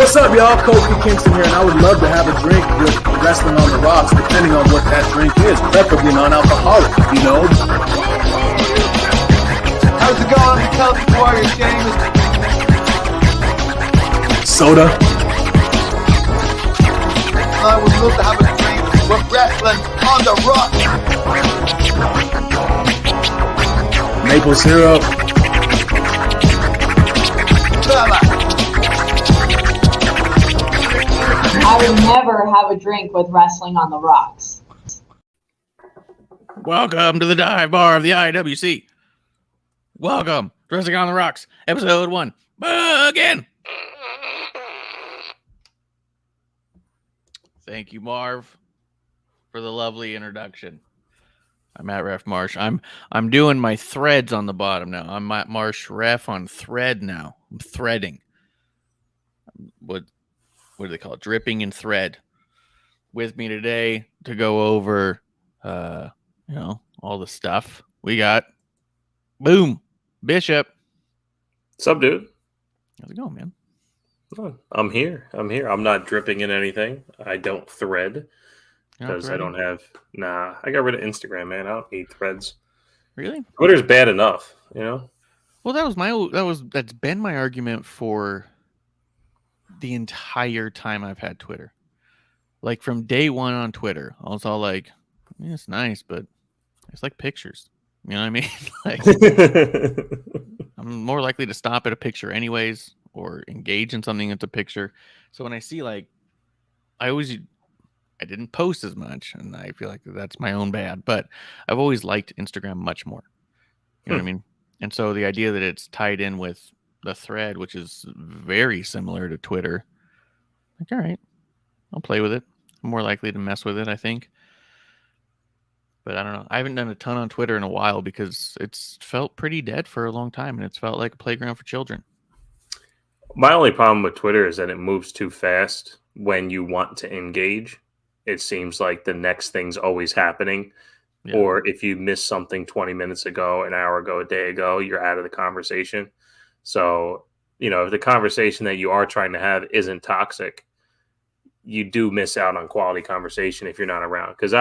What's up, y'all? Kofi Kingston here, and I would love to have a drink with Wrestling on the Rocks, depending on what that drink is, preferably non-alcoholic, you know? How's it going? Tell me why you're James. Soda. I would love to have a drink with Wrestling on the Rocks. Maple syrup. Fella. I would never have a drink with Wrestling on the Rocks. Welcome to the dive bar of the IWC. Welcome to Wrestling on the Rocks, episode 1. Again. Thank you, Marv, for the lovely introduction. I'm at Ref Marsh. I'm doing my threads on the bottom now. I'm at Marsh Ref on thread now. I'm threading. What do they call it? Dripping in thread. With me today to go over, all the stuff we got. Boom, Bishop. What's up, dude? How's it going, man? Oh, I'm here. I'm not dripping in anything. I don't thread because I don't have. Nah, I got rid of Instagram, man. I don't need threads. Really? Twitter's bad enough, you know. Well, that's been my argument for the entire time I've had Twitter. Like from day one on Twitter, I was all like, yeah, it's nice, but it's like pictures. You know what I mean? Like, I'm more likely to stop at a picture anyways, or engage in something that's a picture. So when I see I didn't post as much, and I feel like that's my own bad, but I've always liked Instagram much more. You know what I mean? And so the idea that it's tied in with the thread, which is very similar to Twitter, like, all right, I'll play with it. I'm more likely to mess with it, I think. But I don't know. I haven't done a ton on Twitter in a while because it's felt pretty dead for a long time, and it's felt like a playground for children. My only problem with Twitter is that it moves too fast when you want to engage. It seems like the next thing's always happening. Yeah. Or if you missed something 20 minutes ago, an hour ago, a day ago, you're out of the conversation. So, if the conversation that you are trying to have isn't toxic, you do miss out on quality conversation if you're not around. Because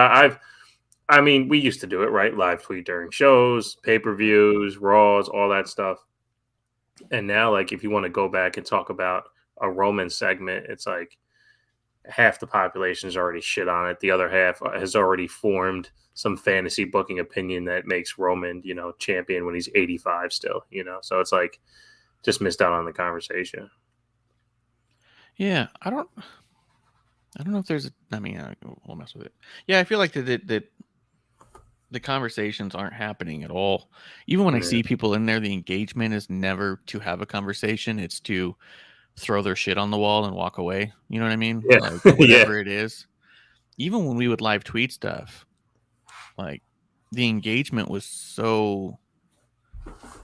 we used to do it, right? Live tweet during shows, pay-per-views, Raws, all that stuff. And now, if you want to go back and talk about a Roman segment, it's like half the population is already shit on it. The other half has already formed some fantasy booking opinion that makes Roman, champion when he's 85 still, So it's like, just missed out on the conversation. Yeah, I don't know if there's. We'll mess with it. Yeah, I feel like that the conversations aren't happening at all. Even when I see people in there, the engagement is never to have a conversation. It's to throw their shit on the wall and walk away. You know what I mean? Yeah. Like whatever it is. Even when we would live tweet stuff, like the engagement was so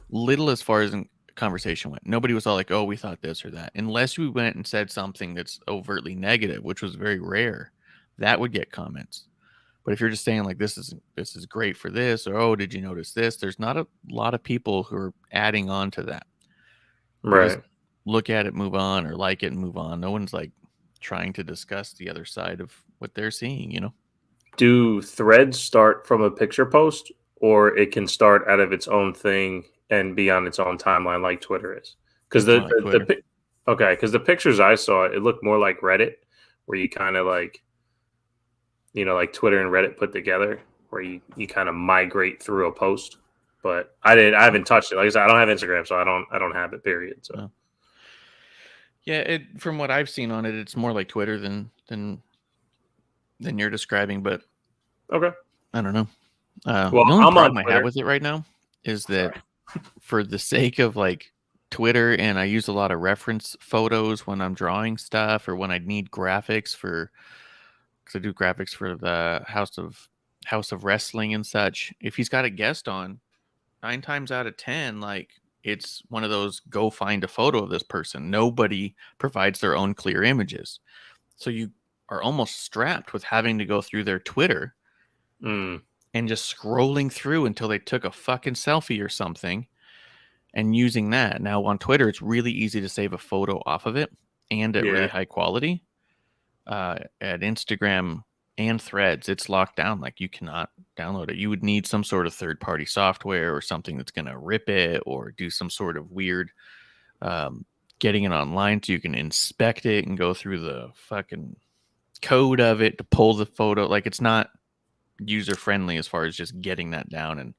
little as far as conversation went. Nobody was all like, "Oh, we thought this or that," unless we went and said something that's overtly negative, which was very rare. That would get comments. But if you're just saying like this is great for this, or oh, did you notice this? There's not a lot of people who are adding on to that. They just look at it, move on, or like it and move on. No one's like trying to discuss the other side of what they're seeing, you know? Do threads start from a picture post, or it can start out of its own thing and be on its own timeline like Twitter is? Because the pictures I saw, it looked more like Reddit, where you kind of like, you know, like Twitter and Reddit put together, where you kind of migrate through a post. But I haven't touched it. Like I said, I don't have Instagram, so I don't have it. Period. So. Oh. Yeah, from what I've seen on it, it's more like Twitter than you're describing. But okay, I don't know. Well, the only I'm problem on I have with it right now is that for the sake of like Twitter, and I use a lot of reference photos when I'm drawing stuff or when I need graphics because I do graphics for the House of Wrestling and such. If he's got a guest on, 9 times out of 10, like it's one of those go find a photo of this person. Nobody provides their own clear images. So you are almost strapped with having to go through their Twitter and just scrolling through until they took a fucking selfie or something and using that. Now on Twitter, it's really easy to save a photo off of it and at really high quality. At Instagram and Threads, it's locked down. Like you cannot download it. You would need some sort of third-party software or something that's going to rip it or do some sort of weird getting it online so you can inspect it and go through the fucking code of it to pull the photo. Like it's not user-friendly as far as just getting that down. And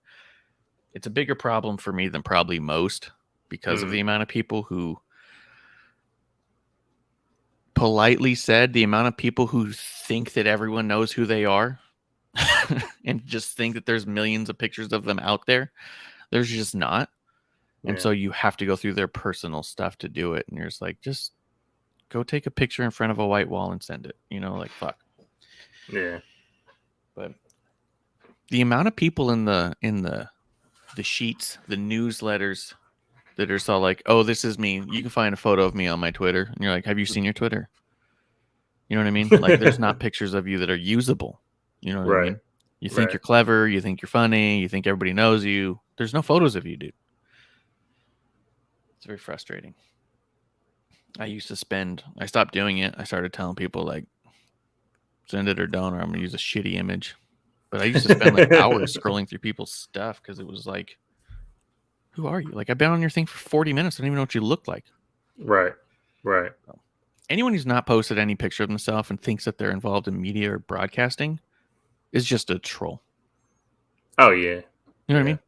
it's a bigger problem for me than probably most because of the amount of people who politely said the amount of people who think that everyone knows who they are and just think that there's millions of pictures of them out there. There's just not. And so you have to go through their personal stuff to do it. And you're just like, just go take a picture in front of a white wall and send it, you know, like fuck. Yeah. But the amount of people in the sheets, the newsletters that are so like, oh, this is me. You can find a photo of me on my Twitter. And you're like, have you seen your Twitter? You know what I mean? Like there's not pictures of you that are usable. You know what I mean? You think you're clever. You think you're funny. You think everybody knows you. There's no photos of you, dude. It's very frustrating. I stopped doing it. I started telling people like, send it or don't, or I'm going to use a shitty image. But I used to spend like hours scrolling through people's stuff because it was like, who are you? Like I've been on your thing for 40 minutes. I don't even know what you look like. Right. So, anyone who's not posted any picture of themselves and thinks that they're involved in media or broadcasting is just a troll. Oh yeah. You know what I mean?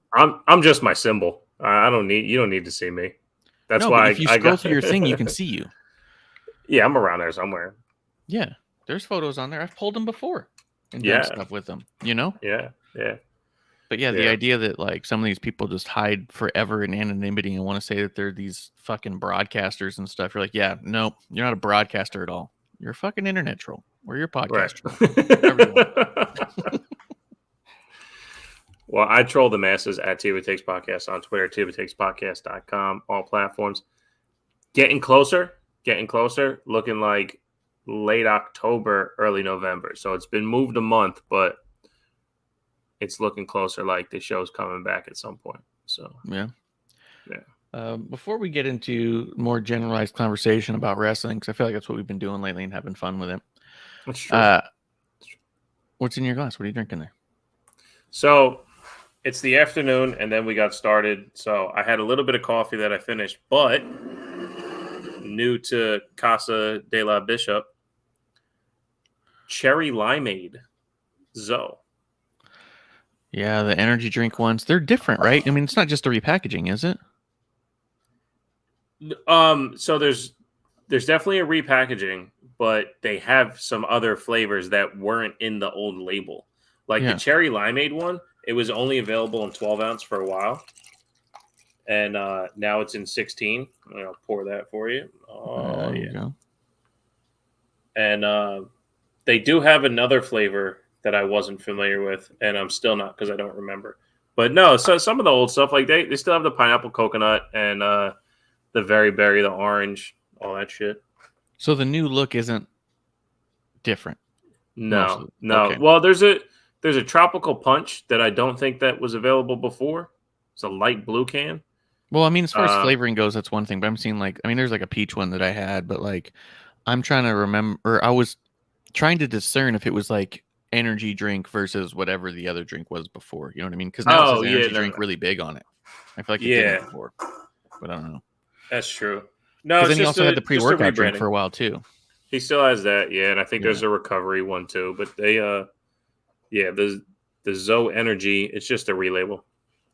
I'm just my symbol. You don't need to see me. That's why if you scroll through your thing, you can see you. Yeah, I'm around there somewhere. Yeah. There's photos on there. I've pulled them before and done stuff with them, you know? Yeah. But the idea that like some of these people just hide forever in anonymity and want to say that they're these fucking broadcasters and stuff. You're like, yeah, no, you're not a broadcaster at all. You're a fucking internet troll. Or you're a podcaster. Right. Well, I troll the masses at Tiva Takes Podcast on Twitter, TivaTakesPodcast.com, all platforms. Getting closer. Looking like late October, early November. So it's been moved a month, but it's looking closer like the show's coming back at some point. So yeah. Before we get into more generalized conversation about wrestling, because I feel like that's what we've been doing lately and having fun with it. That's true. What's in your glass? What are you drinking there? So it's the afternoon, and then we got started. So I had a little bit of coffee that I finished, but new to Casa de la Bishop, cherry limeade Zoe. Yeah, the energy drink ones, they're different, right? I mean, it's not just a repackaging, is it? So there's definitely a repackaging, but they have some other flavors that weren't in the old label. Like the Yeah. cherry limeade one, it was only available in 12 ounce for a while. And now it's in 16. I'll pour that for you. Oh, There yeah. you go. And they do have another flavor that I wasn't familiar with, and I'm still not because I don't remember. But no, so some of the old stuff, like they still have the pineapple coconut and the very berry, the orange, all that shit. So the new look isn't different. No. Okay. Well, there's a tropical punch that I don't think that was available before. It's a light blue can. Well, I mean, as far as flavoring goes, that's one thing. But I'm seeing there's like a peach one that I had, but like I'm trying to remember, or I was trying to discern if it was like energy drink versus whatever the other drink was before. You know what I mean? Because now it says energy drink really big on it. I feel like it didn't before, but I don't know. That's true. No, because then he also had the pre-workout drink for a while too. He still has that, yeah, and I think there's a recovery one too. But they, the Zoe Energy, it's just a relabel.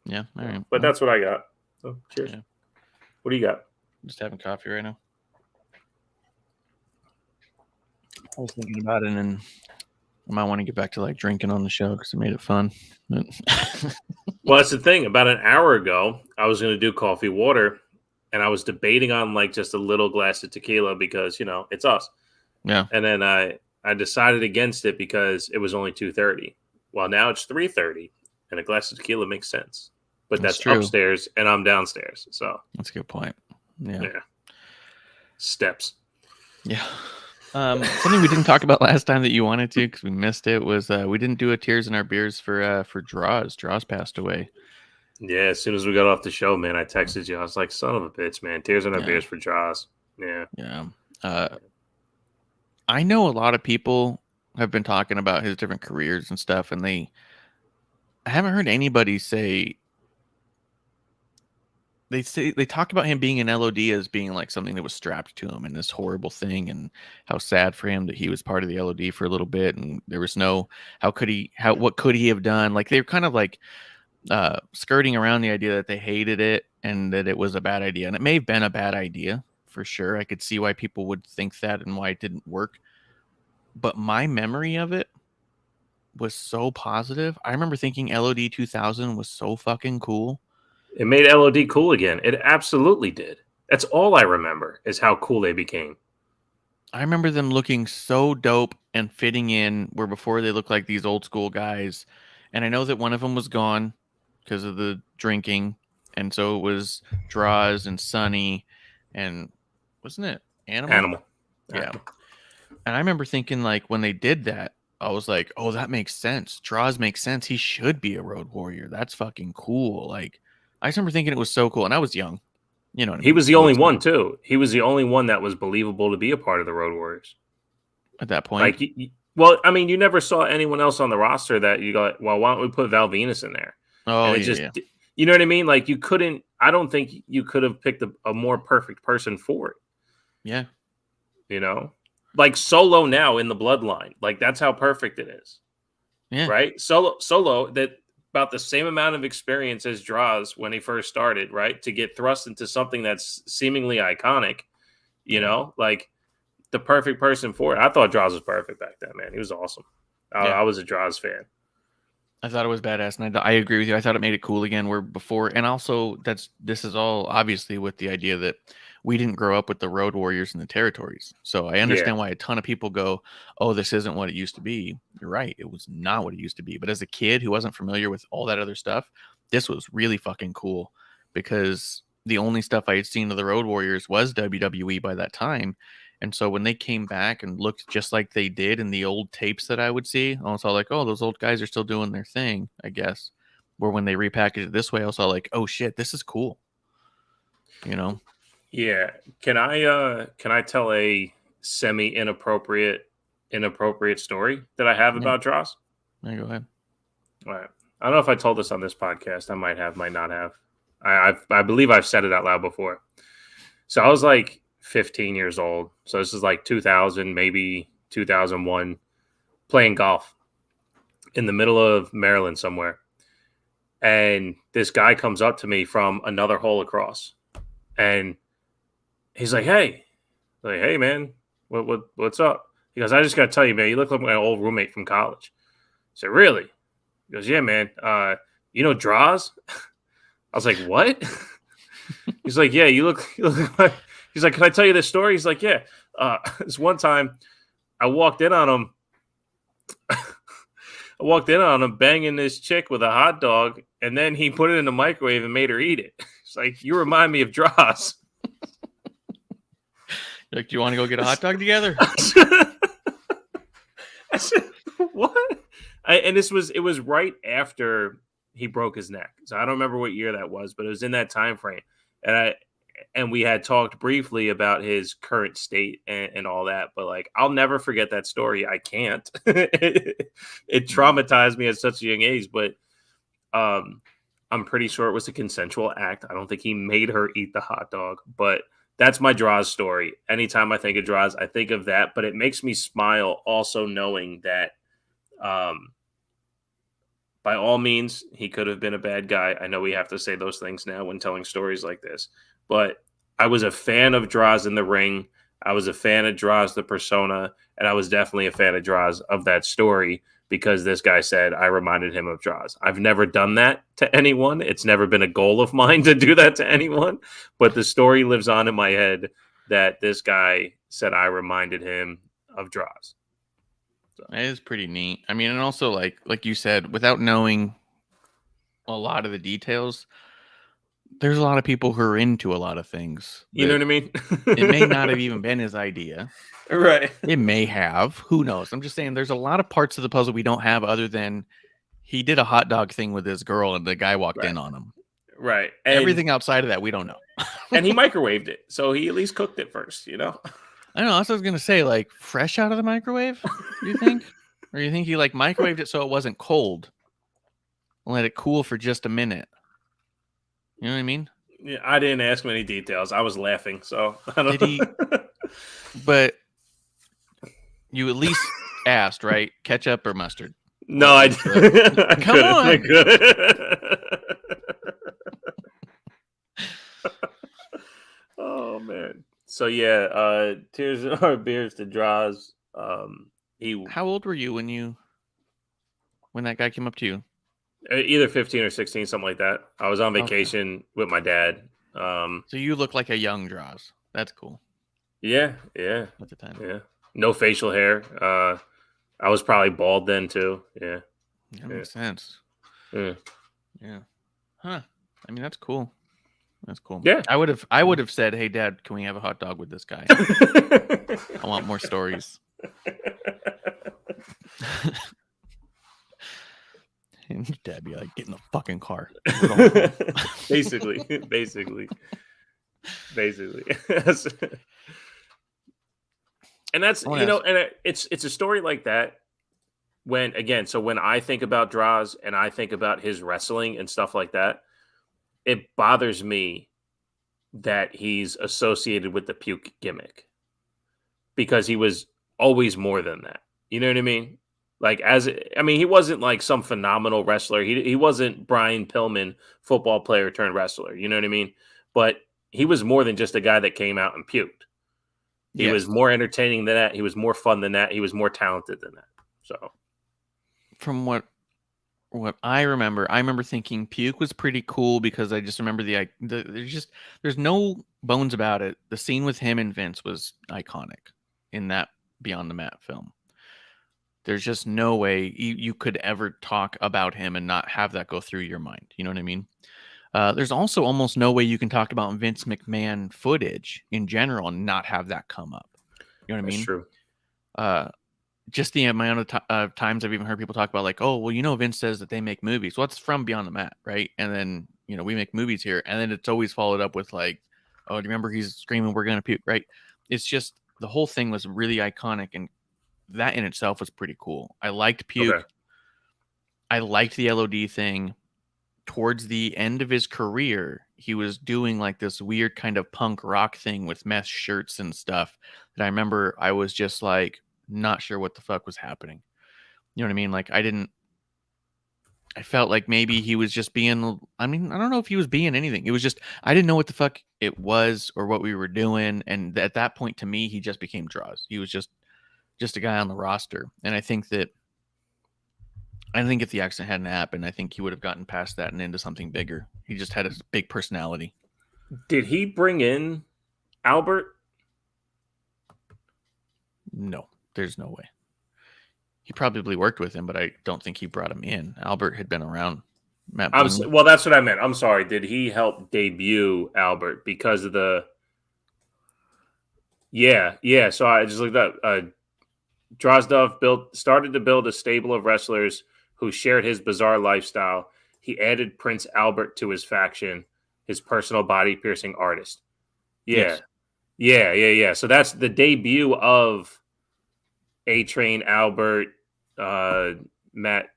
Yeah, all right. But that's what I got. So cheers. Yeah. What do you got? Just having coffee right now. I was thinking about it, and I might want to get back to like drinking on the show because it made it fun. Well, that's the thing. About an hour ago, I was going to do coffee water, and I was debating on like just a little glass of tequila because it's us. Yeah. And then I decided against it because it was only 2:30. Well, now it's 3:30, and a glass of tequila makes sense. But that's true. Upstairs, and I'm downstairs. So that's a good point. Yeah. Steps. Yeah. Something we didn't talk about last time that you wanted to because we missed it was we didn't do a Tears in Our Beers for Draws. Draws passed away. Yeah, as soon as we got off the show, man, I texted you. I was like, son of a bitch, man. Tears in Our Beers for Draws. Yeah. Yeah. I know a lot of people have been talking about his different careers and stuff, and I haven't heard anybody say they talk about him being an LOD as being like something that was strapped to him and this horrible thing, and how sad for him that he was part of the LOD for a little bit, and there was no what could he have done? Like they're kind of like skirting around the idea that they hated it and that it was a bad idea, and it may have been a bad idea for sure. I could see why people would think that and why it didn't work, but my memory of it was so positive. I remember thinking LOD 2000 was so fucking cool. It made LOD cool again. It absolutely did. That's all I remember is how cool they became. I remember them looking so dope and fitting in where before they looked like these old school guys. And I know that one of them was gone because of the drinking. And so it was Draws and Sunny and wasn't it Animal? Yeah. And I remember thinking like when they did that, I was like, oh, that makes sense. Draws makes sense. He should be a Road Warrior. That's fucking cool. Like, I just remember thinking it was so cool. And I was young. You know what I mean? He was the only one, too. He was the only one that was believable to be a part of the Road Warriors. At that point? Like, well, I mean, you never saw anyone else on the roster that you got, well, why don't we put Val Venus in there? Oh, yeah. You know what I mean? Like, you couldn't, I don't think you could have picked a more perfect person for it. Yeah. You know? Like Solo now in the bloodline. Like, that's how perfect it is. Yeah. Right? Solo, that about the same amount of experience as Draws when he first started, right? To get thrust into something that's seemingly iconic, you know? Like, the perfect person for it. I thought Draws was perfect back then, man. He was awesome. I was a Draws fan. I thought it was badass, and I agree with you. I thought it made it cool again. Where before, and also this is all obviously with the idea that we didn't grow up with the Road Warriors and the territories. So I understand why a ton of people go, "Oh, this isn't what it used to be." You're right; it was not what it used to be. But as a kid who wasn't familiar with all that other stuff, this was really fucking cool because the only stuff I had seen of the Road Warriors was WWE by that time. And so when they came back and looked just like they did in the old tapes that I would see, I was all like, oh, those old guys are still doing their thing, I guess. Or when they repackaged it this way, I was all like, oh shit, this is cool. You know? Yeah. Can I tell a semi inappropriate story that I have about Draws? Yeah, go ahead. All right. I don't know if I told this on this podcast. I might have, might not have. I believe I've said it out loud before. So I was like 15 years old. So this is like 2000, maybe 2001, playing golf in the middle of Maryland somewhere. And this guy comes up to me from another hole across. And He's like, hey, man, what's up? He goes, I just got to tell you, man, you look like my old roommate from college. I said, really? He goes, yeah, man. You know Draws? I was like, what? He's like, yeah, you look like. He's like, can I tell you this story? He's like, yeah. This one time, I walked in on him. Banging this chick with a hot dog, and then he put it in the microwave and made her eat it. It's like, you remind me of Draws. Like, do you want to go get a hot dog together? I said, what? And it was right after he broke his neck. So I don't remember what year that was, but it was in that time frame. And we had talked briefly about his current state and all that. But like, I'll never forget that story. I can't. It traumatized me at such a young age. But I'm pretty sure it was a consensual act. I don't think he made her eat the hot dog. But that's my Draws story. Anytime I think of Draws, I think of that. But it makes me smile also knowing that by all means, he could have been a bad guy. I know we have to say those things now when telling stories like this. But I was a fan of Draws in the ring. I was a fan of Draws the persona. And I was definitely a fan of Draws of that story because this guy said I reminded him of Draws. I've never done that to anyone. It's never been a goal of mine to do that to anyone. But the story lives on in my head that this guy said I reminded him of Draws. So. It is pretty neat. I mean, and also like you said, without knowing a lot of the details, there's a lot of people who are into a lot of things. You know what I mean? It may not have even been his idea. Right. It may have. Who knows? I'm just saying there's a lot of parts of the puzzle we don't have other than he did a hot dog thing with his girl and the guy walked in on him. Right. And everything outside of that, we don't know. And he microwaved it. So he at least cooked it first, you know? I don't know. That's what I was going to say. Like, fresh out of the microwave, you think? Or you think he, like, microwaved it so it wasn't cold? And let it cool for just a minute. You know what I mean? Yeah, I didn't ask him any details. I was laughing, so I don't Did he? But you at least asked, right? Ketchup or mustard? No, I didn't. Come on. Oh, man. So, yeah, tears or beers to Draws. How old were you when that guy came up to you? Either 15 or 16, something like that. I was on vacation with my dad. So you look like a young Draws. That's cool. Yeah. At the time. Yeah. No facial hair. I was probably bald then, too. Yeah. That makes sense. Yeah. Huh. I mean, that's cool. That's cool. Yeah. I would have said, "Hey, Dad, can we have a hot dog with this guy? I want more stories." And Dad be like, "Get in the fucking car." basically. And that's and it's a story like that. When I think about Draws and I think about his wrestling and stuff like that, it bothers me that he's associated with the puke gimmick because he was always more than that. You know what I mean? Like, he wasn't like some phenomenal wrestler. He wasn't Brian Pillman, football player turned wrestler. You know what I mean? But he was more than just a guy that came out and puked. He was more entertaining than that. He was more fun than that. He was more talented than that. So, from what I remember thinking puke was pretty cool because I just remember there's no bones about it. The scene with him and Vince was iconic in that Beyond the Mat film. There's just no way you could ever talk about him and not have that go through your mind. You know what I mean? There's also almost no way you can talk about Vince McMahon footage in general and not have that come up. You know what I mean? That's true. Just the amount of times I've even heard people talk about like, oh, well, Vince says that they make movies. Well, it's from Beyond the Mat, right? And then, we make movies here. And then it's always followed up with like, oh, do you remember he's screaming, we're going to puke, right? It's just the whole thing was really iconic. And that in itself was pretty cool. I liked puke. Okay. I liked the LOD thing. Towards the end of his career, he was doing like this weird kind of punk rock thing with mesh shirts and stuff that I remember I was just like, not sure what the fuck was happening. You know what I mean? Like I I felt like maybe he was just being, I mean, I don't know if he was being anything. It was just, I didn't know what the fuck it was or what we were doing. And at that point, to me, he just became Draws. He was just a guy on the roster. And I think if the accident hadn't happened, I think he would have gotten past that and into something bigger. He just had a big personality. Did he bring in Albert? No, there's no way. He probably worked with him, but I don't think he brought him in. Albert had been around. Matt Bloom. Well, that's what I meant. I'm sorry. Did he help debut Albert because of the? Yeah. So I just looked up. Drozdov started to build a stable of wrestlers who shared his bizarre lifestyle. He added Prince Albert to his faction, his personal body piercing artist. Yeah. Yes. Yeah. So that's the debut of A-Train, Albert, Matt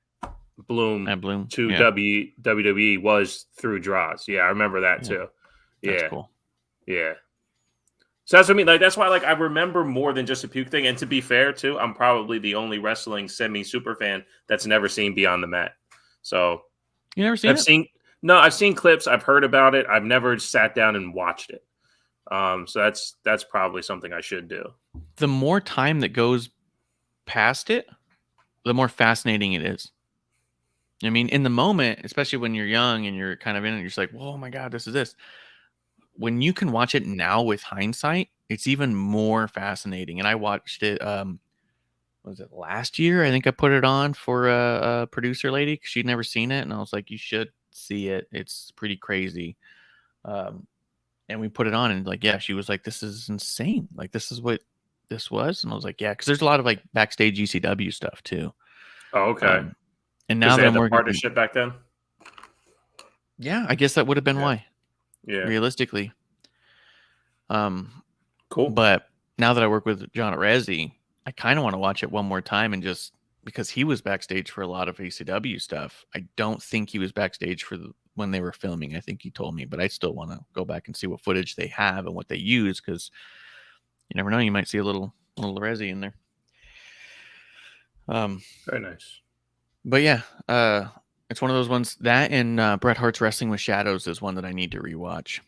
Bloom to WWE was through Draws. Yeah, I remember that too. That's cool. Yeah. So that's what I mean. Like that's why, like, I remember more than just a puke thing. And to be fair, too, I'm probably the only wrestling semi-super fan that's never seen Beyond the Mat. So you never seen it? No, I've seen clips. I've heard about it. I've never sat down and watched it. So that's probably something I should do. The more time that goes past it, the more fascinating it is. I mean, in the moment, especially when you're young and you're kind of in it, you're just like, "Whoa, my God, this is this." When you can watch it now with hindsight, it's even more fascinating. And I watched it, was it last year? I think I put it on for a producer lady because she'd never seen it. And I was like, you should see it. It's pretty crazy. And we put it on and like, yeah, she was like, this is insane. Like, this is what this was. And I was like, yeah, because there's a lot of like backstage ECW stuff too. Oh, okay. And now that I'm working partnership back then. Yeah, I guess that would have been why. Yeah. Realistically. Cool. But now that I work with John Rezzi, I kind of want to watch it one more time and just because he was backstage for a lot of ECW stuff. I don't think he was backstage for when they were filming. I think he told me, but I still want to go back and see what footage they have and what they use because you never know, you might see a little Rezzi in there. Very nice. But yeah, it's one of those ones that and Bret Hart's Wrestling with Shadows is one that I need to rewatch.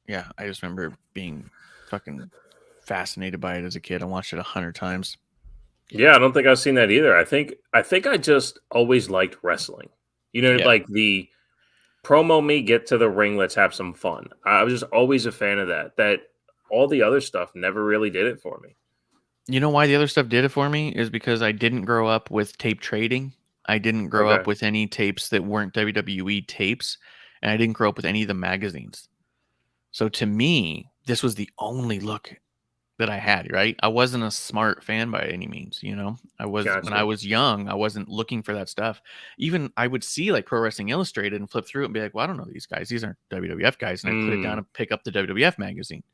Yeah, I just remember being fucking fascinated by it as a kid. I watched it 100 times. Yeah, I don't think I've seen that either. I think I just always liked wrestling. You know, like the promo me, get to the ring, let's have some fun. I was just always a fan of that. That all the other stuff never really did it for me. You know why the other stuff did it for me is because I didn't grow up with tape trading. I didn't grow up with any tapes that weren't WWE tapes, and I didn't grow up with any of the magazines. So to me, this was the only look that I had, right? I wasn't a smart fan by any means, you know. When I was young, I wasn't looking for that stuff. Even I would see like Pro Wrestling Illustrated and flip through it and be like, well, I don't know these guys. These aren't WWF guys. And I put it down and pick up the WWF magazine.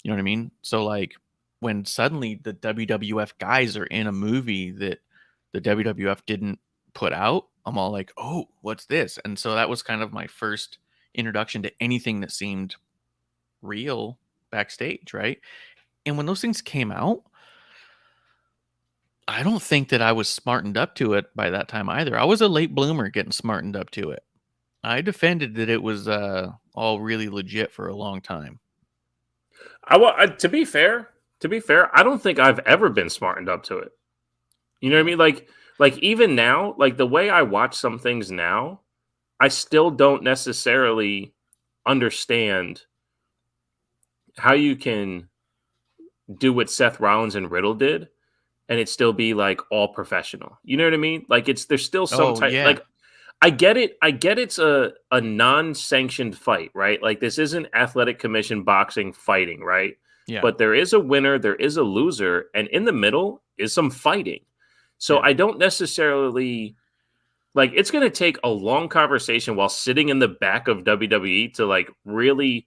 You know what I mean? So like when suddenly the WWF guys are in a movie that the WWF didn't put out, I'm all like, oh, what's this? And so that was kind of my first introduction to anything that seemed real backstage, right? And when those things came out, I don't think that I was smartened up to it by that time either. I was a late bloomer getting smartened up to it. I defended that it was all really legit for a long time. To be fair, I don't think I've ever been smartened up to it. You know what I mean? Like even now, like the way I watch some things now, I still don't necessarily understand how you can do what Seth Rollins and Riddle did and it still be like all professional. You know what I mean? Like there's still some type like I get it. It's a non-sanctioned fight, right? Like this isn't athletic commission boxing fighting, right? Yeah. But there is a winner, there is a loser, and in the middle is some fighting. So I don't necessarily like it's going to take a long conversation while sitting in the back of WWE to like really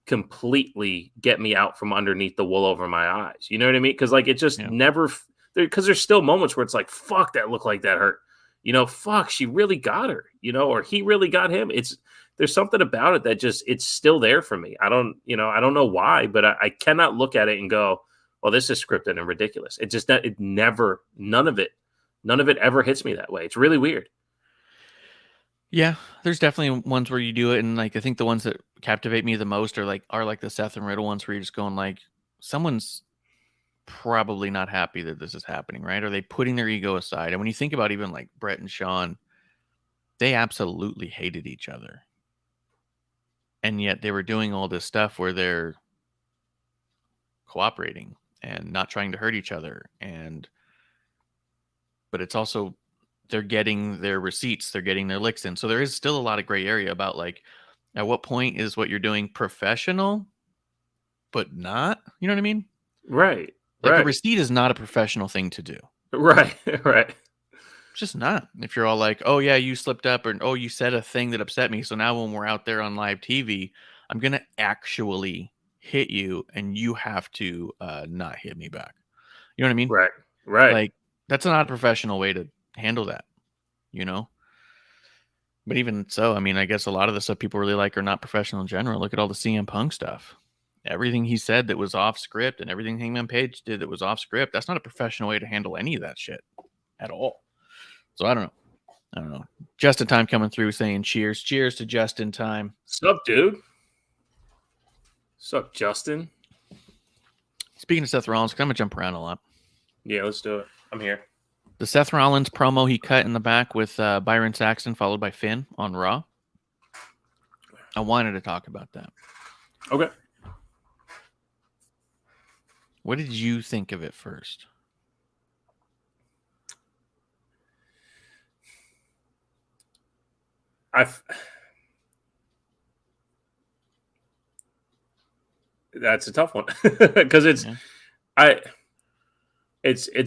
completely get me out from underneath the wool over my eyes. You know what I mean? Because like it just never because there's still moments where it's like, fuck, that looked like that hurt. You know, fuck, she really got her, you know, or he really got him. There's something about it that just, it's still there for me. I don't know why, but I cannot look at it and go, well, this is scripted and ridiculous. None of it None of it ever hits me that way. It's really weird. Yeah, there's definitely ones where you do it, and like I think the ones that captivate me the most are like the Seth and Riddle ones where you're just going like, someone's probably not happy that this is happening, right? Are they putting their ego aside? And when you think about even like Brett and Sean, they absolutely hated each other. And yet they were doing all this stuff where they're cooperating and not trying to hurt each other. But it's also, they're getting their receipts, they're getting their licks in. So there is still a lot of gray area about like, at what point is what you're doing professional, but not? You know what I mean? Right. Like right. a receipt is not a professional thing to do. Right. Right. It's just not. If you're all like, oh yeah, you slipped up, or oh, you said a thing that upset me, so now when we're out there on live TV, I'm gonna actually hit you, and you have to not hit me back. You know what I mean? Right. Right. Like, that's not a professional way to handle that, you know? But even so, I mean, I guess a lot of the stuff people really like are not professional in general. Look at all the CM Punk stuff. Everything he said that was off script, and everything Hangman Page did that was off script, that's not a professional way to handle any of that shit at all. So I don't know. Just in Time coming through saying cheers. Cheers to Just in Time. Sup, dude? Sup, Justin? Speaking of Seth Rollins, I'm going to jump around a lot. Yeah, let's do it. I'm here. The Seth Rollins promo he cut in the back with Byron Saxton followed by Finn on Raw. I wanted to talk about that. Okay. What did you think of it first? That's a tough one because it's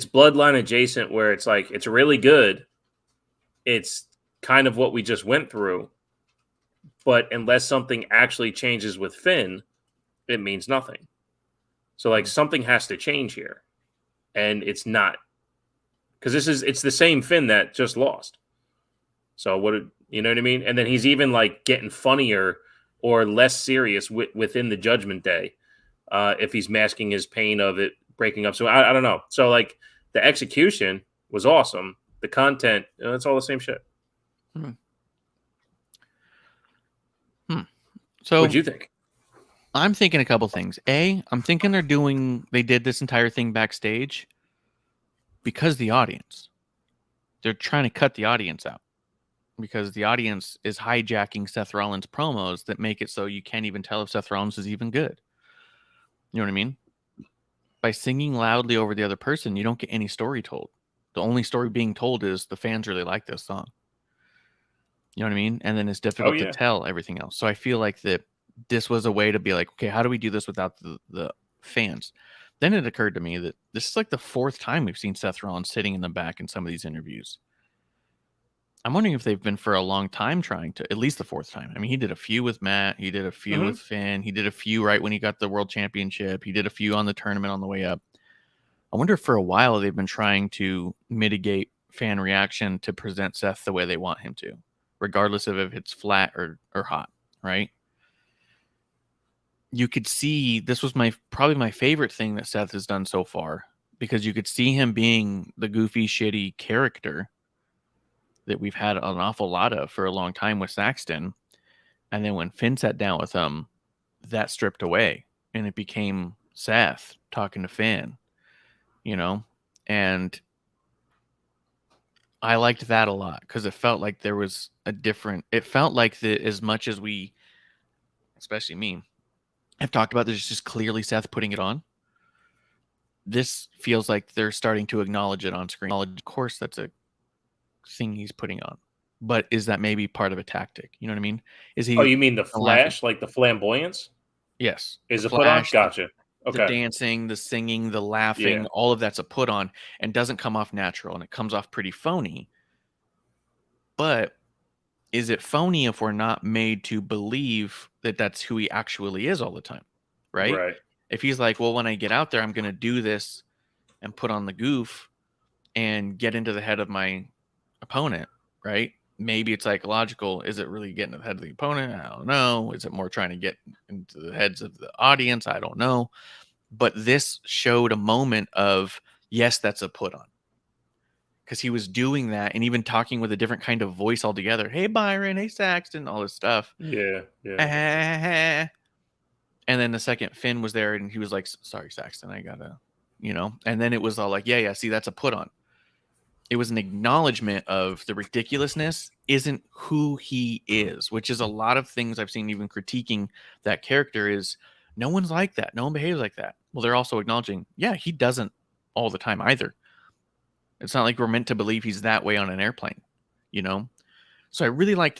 bloodline adjacent where it's like it's really good. It's kind of what we just went through, but unless something actually changes with Finn, it means nothing. So like something has to change here, and it's not because it's the same Finn that just lost. So you know what I mean? And then he's even like getting funnier or less serious within the Judgment Day if he's masking his pain of it breaking up. So I don't know. So like the execution was awesome. The content, it's all the same shit. So what'd you think? I'm thinking a couple things. I'm thinking they did this entire thing backstage because the audience. They're trying to cut the audience out because the audience is hijacking Seth Rollins promos that make it so you can't even tell if Seth Rollins is even good. You know what I mean? By singing loudly over the other person, you don't get any story told. The only story being told is the fans really like this song. You know what I mean? And then it's difficult to tell everything else. So I feel like that this was a way to be like, okay, how do we do this without the fans? Then it occurred to me that this is like the fourth time we've seen Seth Rollins sitting in the back in some of these interviews. I'm wondering if they've been for a long time trying to, at least the fourth time. I mean, he did a few with Matt. He did a few with Finn. He did a few right when he got the world championship. He did a few on the tournament on the way up. I wonder if for a while they've been trying to mitigate fan reaction to present Seth the way they want him to, regardless of if it's flat or hot, right? You could see this was probably my favorite thing that Seth has done so far because you could see him being the goofy, shitty character that we've had an awful lot of for a long time with Saxton. And then when Finn sat down with him, that stripped away and it became Seth talking to Finn, you know? And I liked that a lot because it felt like there was it felt like as much as we, especially me, have talked about there's just clearly Seth putting it on. This feels like they're starting to acknowledge it on screen. Of course, that's a thing he's putting on, but is that maybe part of a tactic? You know what I mean? Is he? Oh, you mean the flash, like the flamboyance? Yes. Is a put on? Gotcha. Okay. The dancing, the singing, the laughing, all of that's a put on and doesn't come off natural, and it comes off pretty phony. But is it phony if we're not made to believe that that's who he actually is all the time? Right. If he's like, well, when I get out there, I'm going to do this and put on the goof and get into the head of my opponent, right? Maybe it's psychological. Is it really getting to the head of the opponent? I don't know. Is it more trying to get into the heads of the audience? I don't know. But this showed a moment of, yes, that's a put on. because he was doing that and even talking with a different kind of voice altogether. Hey, Byron. Hey, Saxton. All this stuff. Yeah. And then the second Finn was there and he was like, sorry, Saxton, I gotta, and then it was all like, yeah, see, that's a put on. It was an acknowledgement of the ridiculousness isn't who he is, which is a lot of things I've seen even critiquing that character is no one's like that. No one behaves like that. Well, they're also acknowledging, yeah, he doesn't all the time either. It's not like we're meant to believe he's that way on an airplane, So I really liked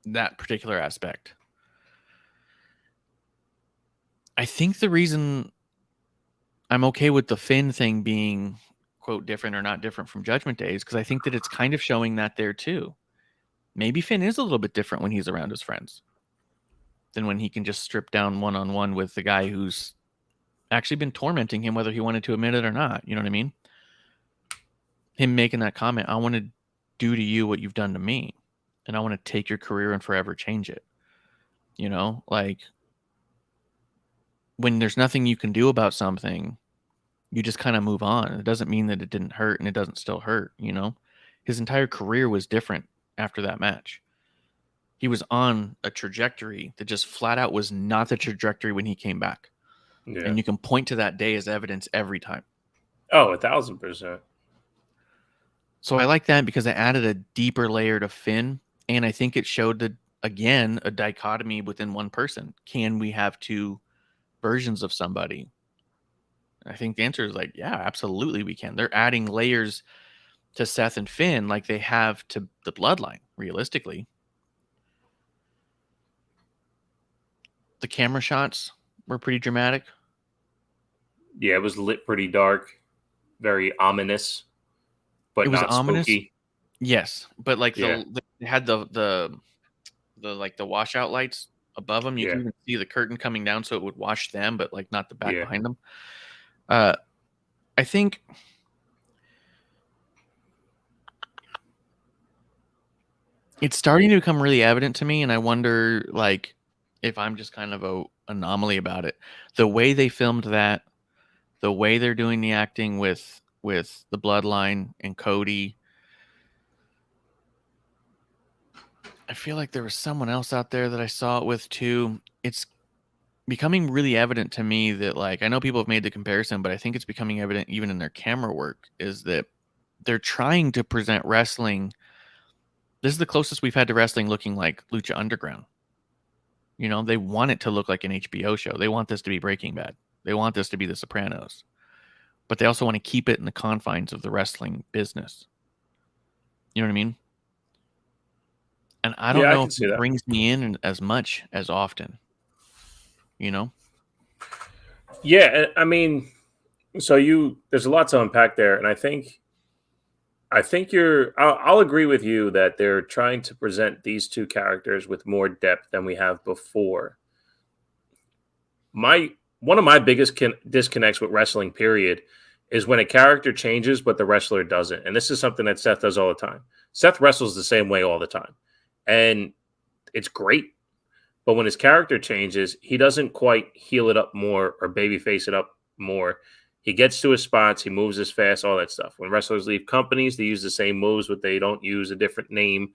that particular aspect. I think the reason I'm okay with the Finn thing being, quote, different or not different from Judgment Day is because I think that it's kind of showing that there too. Maybe Finn is a little bit different when he's around his friends than when he can just strip down one-on-one with the guy who's actually been tormenting him, whether he wanted to admit it or not. You know what I mean? Him making that comment, I want to do to you what you've done to me, and I want to take your career and forever change it. Like when there's nothing you can do about something, you just kind of move on. It doesn't mean that it didn't hurt, and it doesn't still hurt, His entire career was different after that match. He was on a trajectory that just flat out was not the trajectory when he came back. Yeah. And you can point to that day as evidence every time. Oh, 1,000%. So I like that because it added a deeper layer to Finn. And I think it showed, again, a dichotomy within one person. Can we have two versions of somebody? I think the answer is like, yeah, absolutely we can. They're adding layers to Seth and Finn like they have to the bloodline, realistically. The camera shots were pretty dramatic. Yeah, it was lit pretty dark, very ominous, but it was not ominous. spooky. Yes, but like Yeah. they had the like the washout lights above them. You Yeah. can even see the curtain coming down, so it would wash them, but like not the back Yeah. behind them. I think it's starting to become really evident to me, and I wonder like if I'm just kind of a anomaly about it. The way they filmed that, the way they're doing the acting with the bloodline and Cody. I feel like there was someone else out there that I saw it with too. It's becoming really evident to me that, like, I know people have made the comparison, but I think it's becoming evident even in their camera work is that they're trying to present wrestling. This is the closest we've had to wrestling looking like Lucha Underground. They want it to look like an HBO show. They want this to be Breaking Bad. They want this to be The Sopranos. But they also want to keep it in the confines of the wrestling business. You know what I mean? And I don't know if it brings me in as much as often. Yeah, I mean, so there's a lot to unpack there, and I think I'll agree with you that they're trying to present these two characters with more depth than we have before. One of my biggest disconnects with wrestling, period, is when a character changes but the wrestler doesn't. And this is something that Seth does all the time. Seth wrestles the same way all the time, and it's great. But when his character changes, he doesn't quite heel it up more or babyface it up more. He gets to his spots, he moves as fast, all that stuff. When wrestlers leave companies, they use the same moves, but they don't use a different name.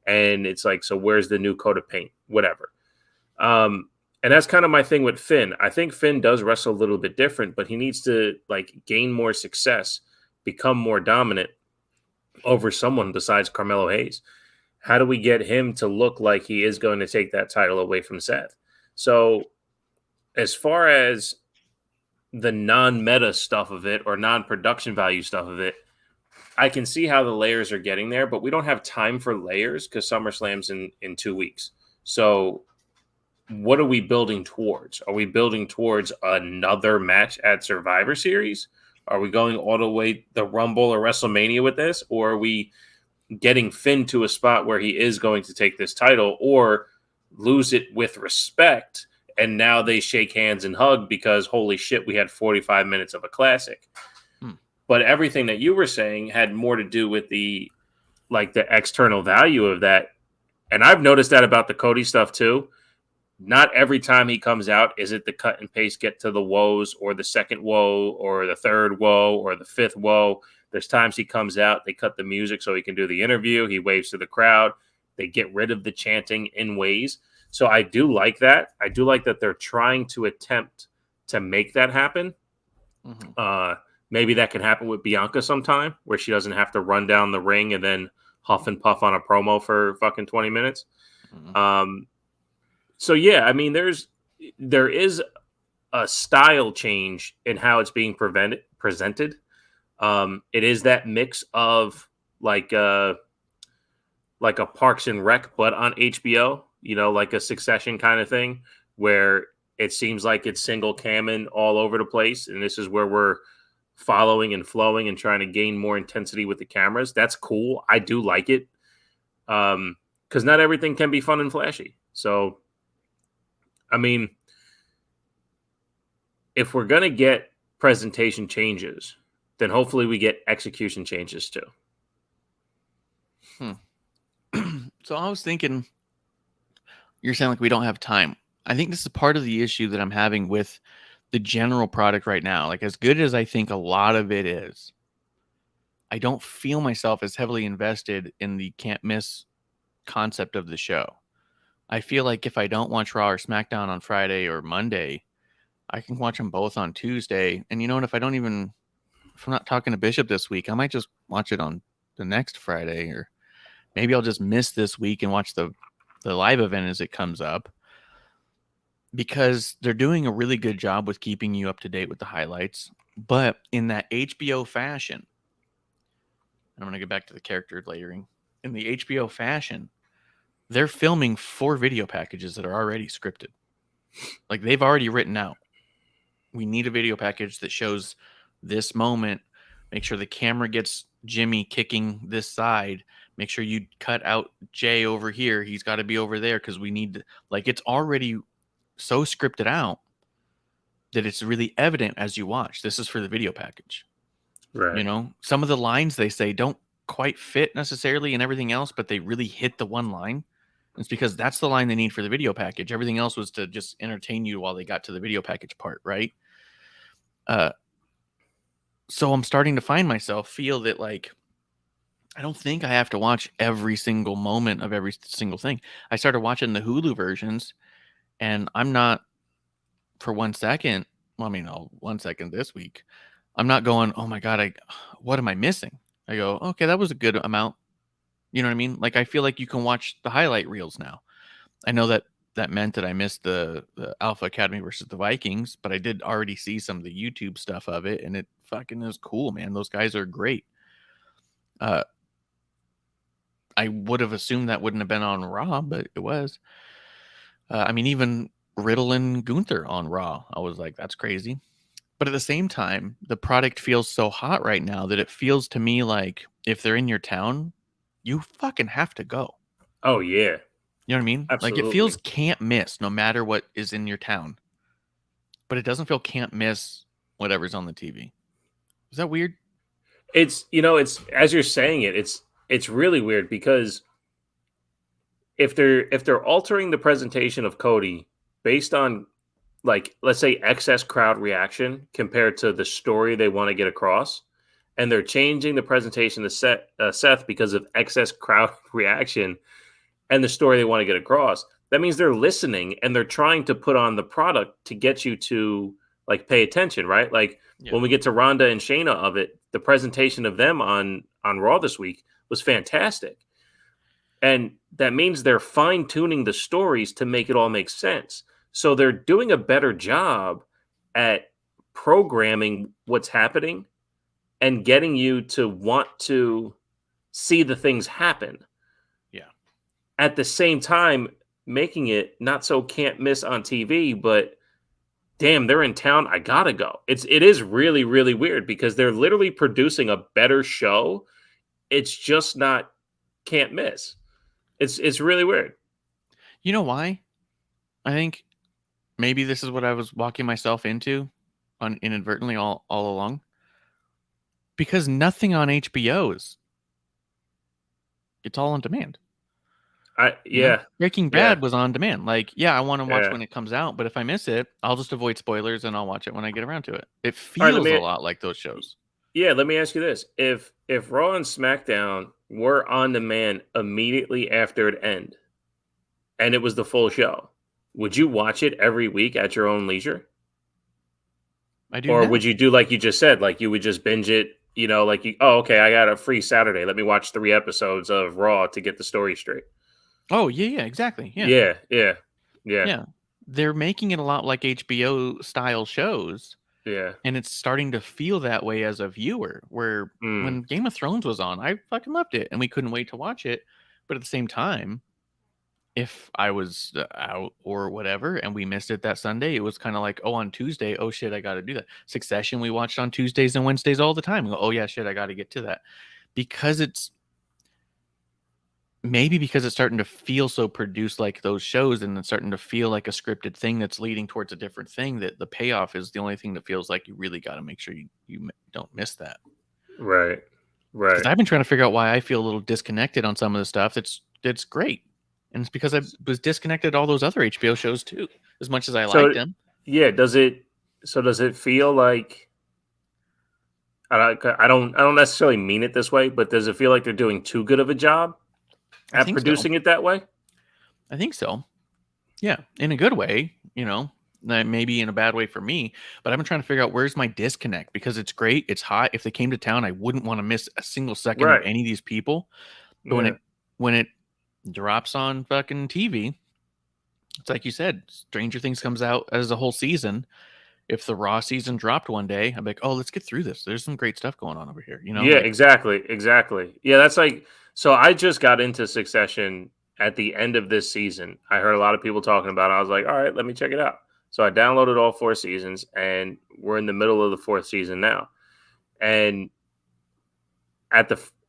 And it's like, so where's the new coat of paint? Whatever. And that's kind of my thing with Finn. I think Finn does wrestle a little bit different, but he needs to like gain more success, become more dominant over someone besides Carmelo Hayes. How do we get him to look like he is going to take that title away from Seth? So as far as the non-meta stuff of it or non-production value stuff of it, I can see how the layers are getting there, but we don't have time for layers because SummerSlam's in 2 weeks. So what are we building towards? Are we building towards another match at Survivor Series? Are we going all the way the Rumble or WrestleMania with this? Or are we getting Finn to a spot where he is going to take this title or lose it with respect? And now they shake hands and hug because holy shit, we had 45 minutes of a classic. But everything that you were saying had more to do with the external value of that. And I've noticed that about the Cody stuff too. Not every time he comes out is it the cut and paste get to the woes or the second woe or the third woe or the fifth woe. There's times he comes out, they cut the music so he can do the interview. He waves to the crowd. They get rid of the chanting in ways. So I do like that. I do like that they're trying to attempt to make that happen. Maybe that can happen with Bianca sometime, where she doesn't have to run down the ring and then huff and puff on a promo for fucking 20 minutes. So yeah, I mean, there is a style change in how it's being presented. It is that mix of like a Parks and Rec, but on HBO, like a Succession kind of thing, where it seems like it's single camming all over the place. And this is where we're following and flowing and trying to gain more intensity with the cameras. That's cool. I do like it. Because not everything can be fun and flashy. So, I mean, if we're going to get presentation changes, then hopefully we get execution changes too. So I was thinking, you're saying like we don't have time. I think this is part of the issue that I'm having with the general product right now. Like, as good as I think a lot of it is, I don't feel myself as heavily invested in the can't miss concept of the show. I feel like if I don't watch Raw or SmackDown on Friday or Monday, I can watch them both on Tuesday. And you know what? If I'm not talking to Bishop this week, I might just watch it on the next Friday, or maybe I'll just miss this week and watch the live event as it comes up, because they're doing a really good job with keeping you up to date with the highlights, but in that HBO fashion. I'm going to get back to the character layering. In the HBO fashion, they're filming 4 video packages that are already scripted. Like, they've already written out, we need a video package that shows this moment. Make sure the camera gets Jimmy kicking this side. Make sure you cut out Jay over here. He's got to be over there because we need to, like, it's already so scripted out that it's really evident as you watch. This is for the video package. Right. Some of the lines they say don't quite fit necessarily and everything else, but they really hit the one line. It's because that's the line they need for the video package. Everything else was to just entertain you while they got to the video package part, right? So I'm starting to find myself feel that, like, I don't think I have to watch every single moment of every single thing. I started watching the Hulu versions, and I'm not, for 1 second, 1 second this week, I'm not going, oh my God, what am I missing? I go, okay, that was a good amount. You know what I mean? Like, I feel like you can watch the highlight reels now. I know that meant that I missed the Alpha Academy versus the Vikings, but I did already see some of the YouTube stuff of it, and it fucking is cool, man. Those guys are great. I would have assumed that wouldn't have been on Raw, but it was. Even Riddle and Gunther on Raw, I was like, that's crazy. But at the same time, the product feels so hot right now that it feels to me like if they're in your town, you fucking have to go. Oh, yeah. You know what I mean? Absolutely. Like, it feels can't miss no matter what is in your town. But it doesn't feel can't miss whatever's on the TV. Is that weird? It's as you're saying it's really weird, because if they're altering the presentation of Cody based on, like, let's say excess crowd reaction compared to the story they want to get across, and they're changing the presentation to Seth because of excess crowd reaction and the story they want to get across, that means they're listening and they're trying to put on the product to get you to, like, pay attention, right? Like, when we get to Ronda and Shayna of it, the presentation of them on Raw this week was fantastic. And that means they're fine-tuning the stories to make it all make sense. So they're doing a better job at programming what's happening and getting you to want to see the things happen. Yeah. At the same time, making it not so can't miss on TV, but damn, they're in town, I gotta go. It is really, really weird, because they're literally producing a better show. It's just not can't miss. It's really weird. You know why? I think maybe this is what I was walking myself into inadvertently all along. Because nothing on HBO it's all on demand. Breaking Bad was on demand. Like, I want to watch when it comes out, but if I miss it, I'll just avoid spoilers and I'll watch it when I get around to it. It feels a lot like those shows. Yeah, let me ask you this: if Raw and SmackDown were on demand immediately after it end, and it was the full show, would you watch it every week at your own leisure? I do Or now. would you do like you just said, like you would just binge it, like oh, okay, I got a free Saturday. Let me watch 3 episodes of Raw to get the story straight. Oh yeah, exactly. Yeah, Yeah, yeah, yeah, yeah. They're making it a lot like HBO style shows, yeah. and it's starting to feel that way as a viewer. Where Mm, when Game of Thrones was on, I fucking loved it, and we couldn't wait to watch it. But at the same time, if I was out or whatever and we missed it that Sunday, it was kind of like, oh, on Tuesday, oh shit, I got to do that. Succession, we watched on Tuesdays and Wednesdays all the time. We go, oh yeah, shit, I got to get to that because it's maybe because it's starting to feel so produced like those shows, and it's starting to feel like a scripted thing that's leading towards a different thing. That the payoff is the only thing that feels like you really got to make sure you don't miss that. right, Because right. I've been trying to figure out why I feel a little disconnected on some of the stuff. That's great, and it's because I was disconnected all those other HBO shows too. As much as I liked So them, yeah, does it feel like I don't necessarily mean it this way, but does it feel like they're doing too good of a job I at think so. producing it that way? I think so. Yeah, in a good way, maybe in a bad way for me. But I've been trying to figure out where's my disconnect because it's great, it's hot. If they came to town, I wouldn't want to miss a single second of Right. any of these people. But when Yeah. it drops on fucking TV, it's like you said, Stranger Things comes out as a whole season. If the Raw season dropped one day, I'm like, oh, let's get through this. There's some great stuff going on over here. Yeah, exactly, exactly. Yeah, that's like so I just got into Succession at the end of this season. I heard a lot of people talking about it. I was like, all right, let me check it out. So I downloaded all 4 seasons and we're in the middle of the fourth season now. And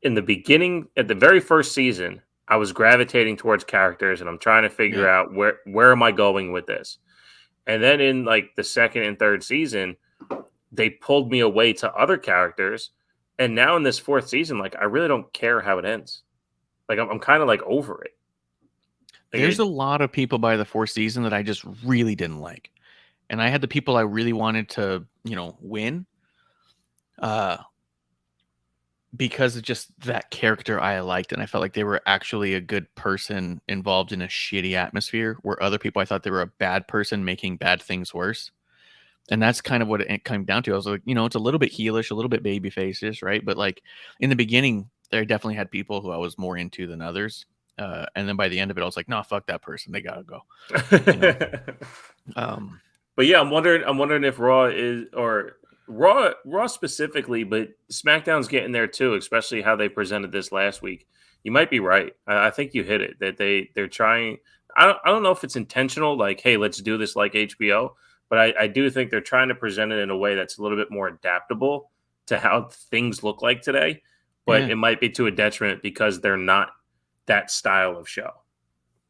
in the beginning, at the very first season, I was gravitating towards characters and I'm trying to figure yeah, out where am I going with this. And then in like the second and third season, they pulled me away to other characters. And now in this fourth season, like I really don't care how it ends. Like I'm kind of like over it. Like there's it, a lot of people by the fourth season that I just really didn't like, and I had the people I really wanted to, win. Uh, because of just that character I liked, and I felt like they were actually a good person involved in a shitty atmosphere, where other people I thought they were a bad person making bad things worse. And that's kind of what it came down to. I was like, it's a little bit heelish, a little bit baby faces, right? But like in the beginning, there definitely had people who I was more into than others. And then by the end of it, I was like, no, fuck that person. They gotta go. You know. Um, but yeah, I'm wondering if Raw is or Raw specifically, but SmackDown's getting there too, especially how they presented this last week. You might be right. I think you hit it that they're trying. I don't know if it's intentional, like hey, let's do this like HBO, but I do think they're trying to present it in a way that's a little bit more adaptable to how things look like today. But yeah. it might be to a detriment because they're not that style of show.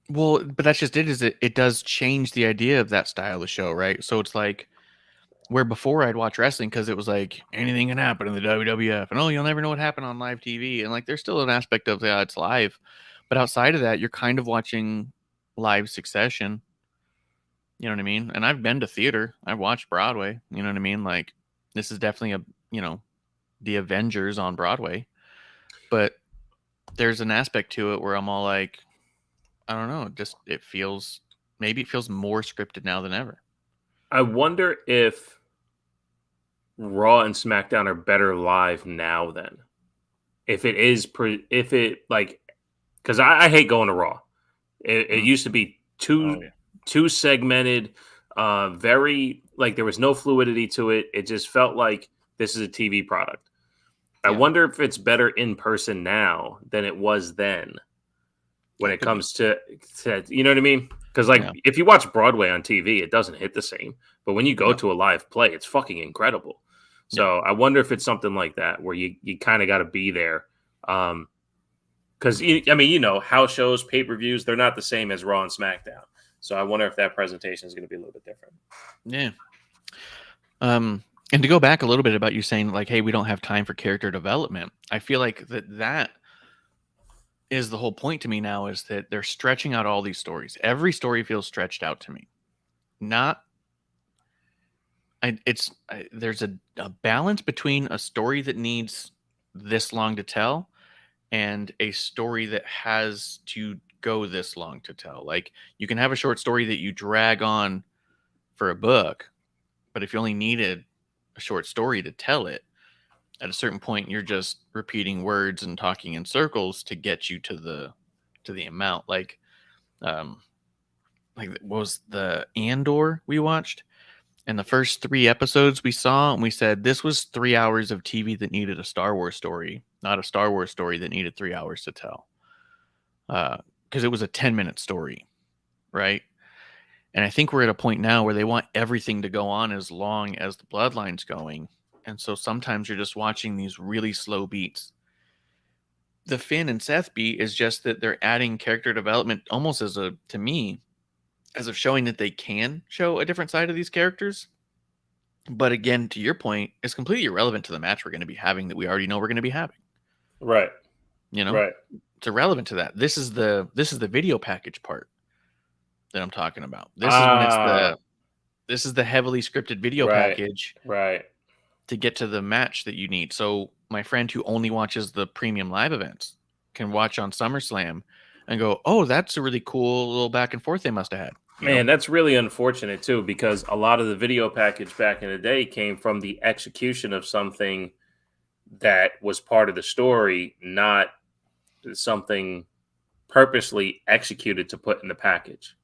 Well, but that's just it. Is it does change the idea of that style of show, right? So it's like where before I'd watch wrestling because it was like anything can happen in the WWF, and oh, you'll never know what happened on live TV, and like there's still an aspect of it's live, but outside of that, you're kind of watching live Succession. You know what I mean? And I've been to theater. I've watched Broadway. You know what I mean? Like this is definitely the Avengers on Broadway, but there's an aspect to it where I'm all like, I don't know, just maybe it feels more scripted now than ever. I wonder if Raw and SmackDown are better live now then. If it is, if it like, because I hate going to Raw. It used to be Oh yeah. too segmented, very like there was no fluidity to it. It just felt like this is a TV product. I Yeah. wonder if it's better in person now than it was then. When Yeah, it could be. comes to you know what I mean? Because like Yeah. if you watch Broadway on TV, it doesn't hit the same. But when you go No. to a live play, it's fucking incredible. Yeah. So I wonder if it's something like that where you kind of got to be there. Because I mean, house shows, pay-per-views, they're not the same as Raw and SmackDown. So I wonder if that presentation is going to be a little bit different. Yeah. And to go back a little bit about you saying like, hey, we don't have time for character development. I feel like that is the whole point to me now, is that they're stretching out all these stories. Every story feels stretched out to me. there's a balance between a story that needs this long to tell and a story that has to go this long to tell. Like, you can have a short story that you drag on for a book, but if you only needed a short story to tell it, at a certain point you're just repeating words and talking in circles to get you to the amount. Um like what was the Andor we watched? And the first 3 episodes we saw, and we said this was 3 hours of TV that needed a Star Wars story, not a Star Wars story that needed 3 hours to tell. Because it was a 10-minute story, right? And I think we're at a point now where they want everything to go on as long as the Bloodline's going. And so sometimes you're just watching these really slow beats. The Finn and Seth beat is just that they're adding character development almost to me, as of showing that they can show a different side of these characters. But again, to your point, it's completely irrelevant to the match we're going to be having that we already know we're going to be having. Right. You know, Right. It's irrelevant to that. This is the video package part that I'm talking about. This is when this is the heavily scripted video package to get to the match that you need. So my friend who only watches the premium live events can watch on SummerSlam and go, "Oh, that's a really cool little back and forth they must have had." Man, that's really unfortunate too, because a lot of the video package back in the day came from the execution of something that was part of the story, not something purposely executed to put in the package.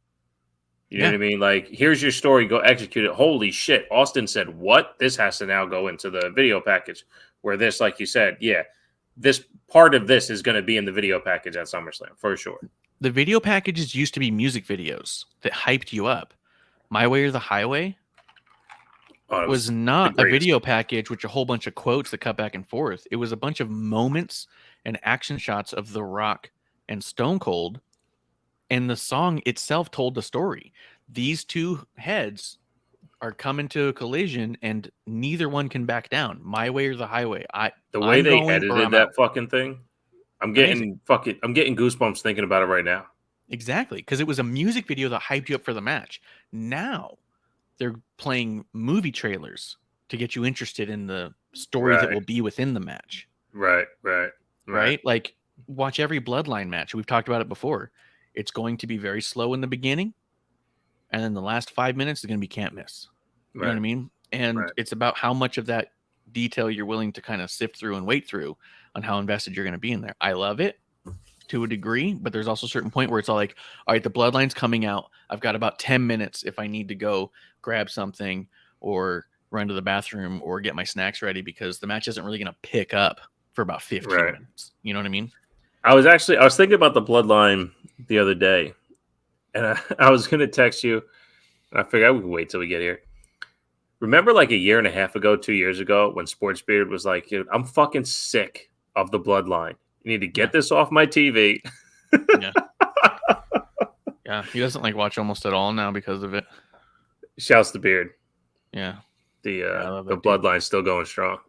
You know what I mean? Like, here's your story, go execute it. Holy shit, Austin said what? This has to now go into the video package. Where this, like you said, this part of this is going to be in the video package at SummerSlam for sure. The video packages used to be music videos that hyped you up. My Way or the Highway was not a video package with a whole bunch of quotes that cut back and forth. It was a bunch of moments and action shots of The Rock and Stone Cold, and the song itself told the story. These two heads are coming to a collision, and neither one can back down. My Way or the Highway. The way they edited that fucking thing, I'm getting goosebumps thinking about it right now. Exactly, because it was a music video that hyped you up for the match. Now they're playing movie trailers to get you interested in the story that will be within the match. Right. Like, watch every Bloodline match. We've talked about it before. It's going to be very slow in the beginning, and then the last 5 minutes is going to be can't miss. You know what I mean? And it's about how much of that detail you're willing to kind of sift through and wait through on how invested you're going to be in there. I love it to a degree, but there's also a certain point where it's all like, all right, the Bloodline's coming out. I've got about 10 minutes if I need to go grab something or run to the bathroom or get my snacks ready, because the match isn't really going to pick up for about 15 minutes. You know what I mean? I was thinking about the Bloodline the other day, and I was going to text you. I figured I would wait till we get here. Remember, like a year and a half ago, 2 years ago, when Sports Beard was like, I'm fucking sick of the Bloodline. You need to get this off my TV. Yeah, he doesn't like watch almost at all now because of it. Shouts to Beard. Yeah. The Bloodline's still going strong.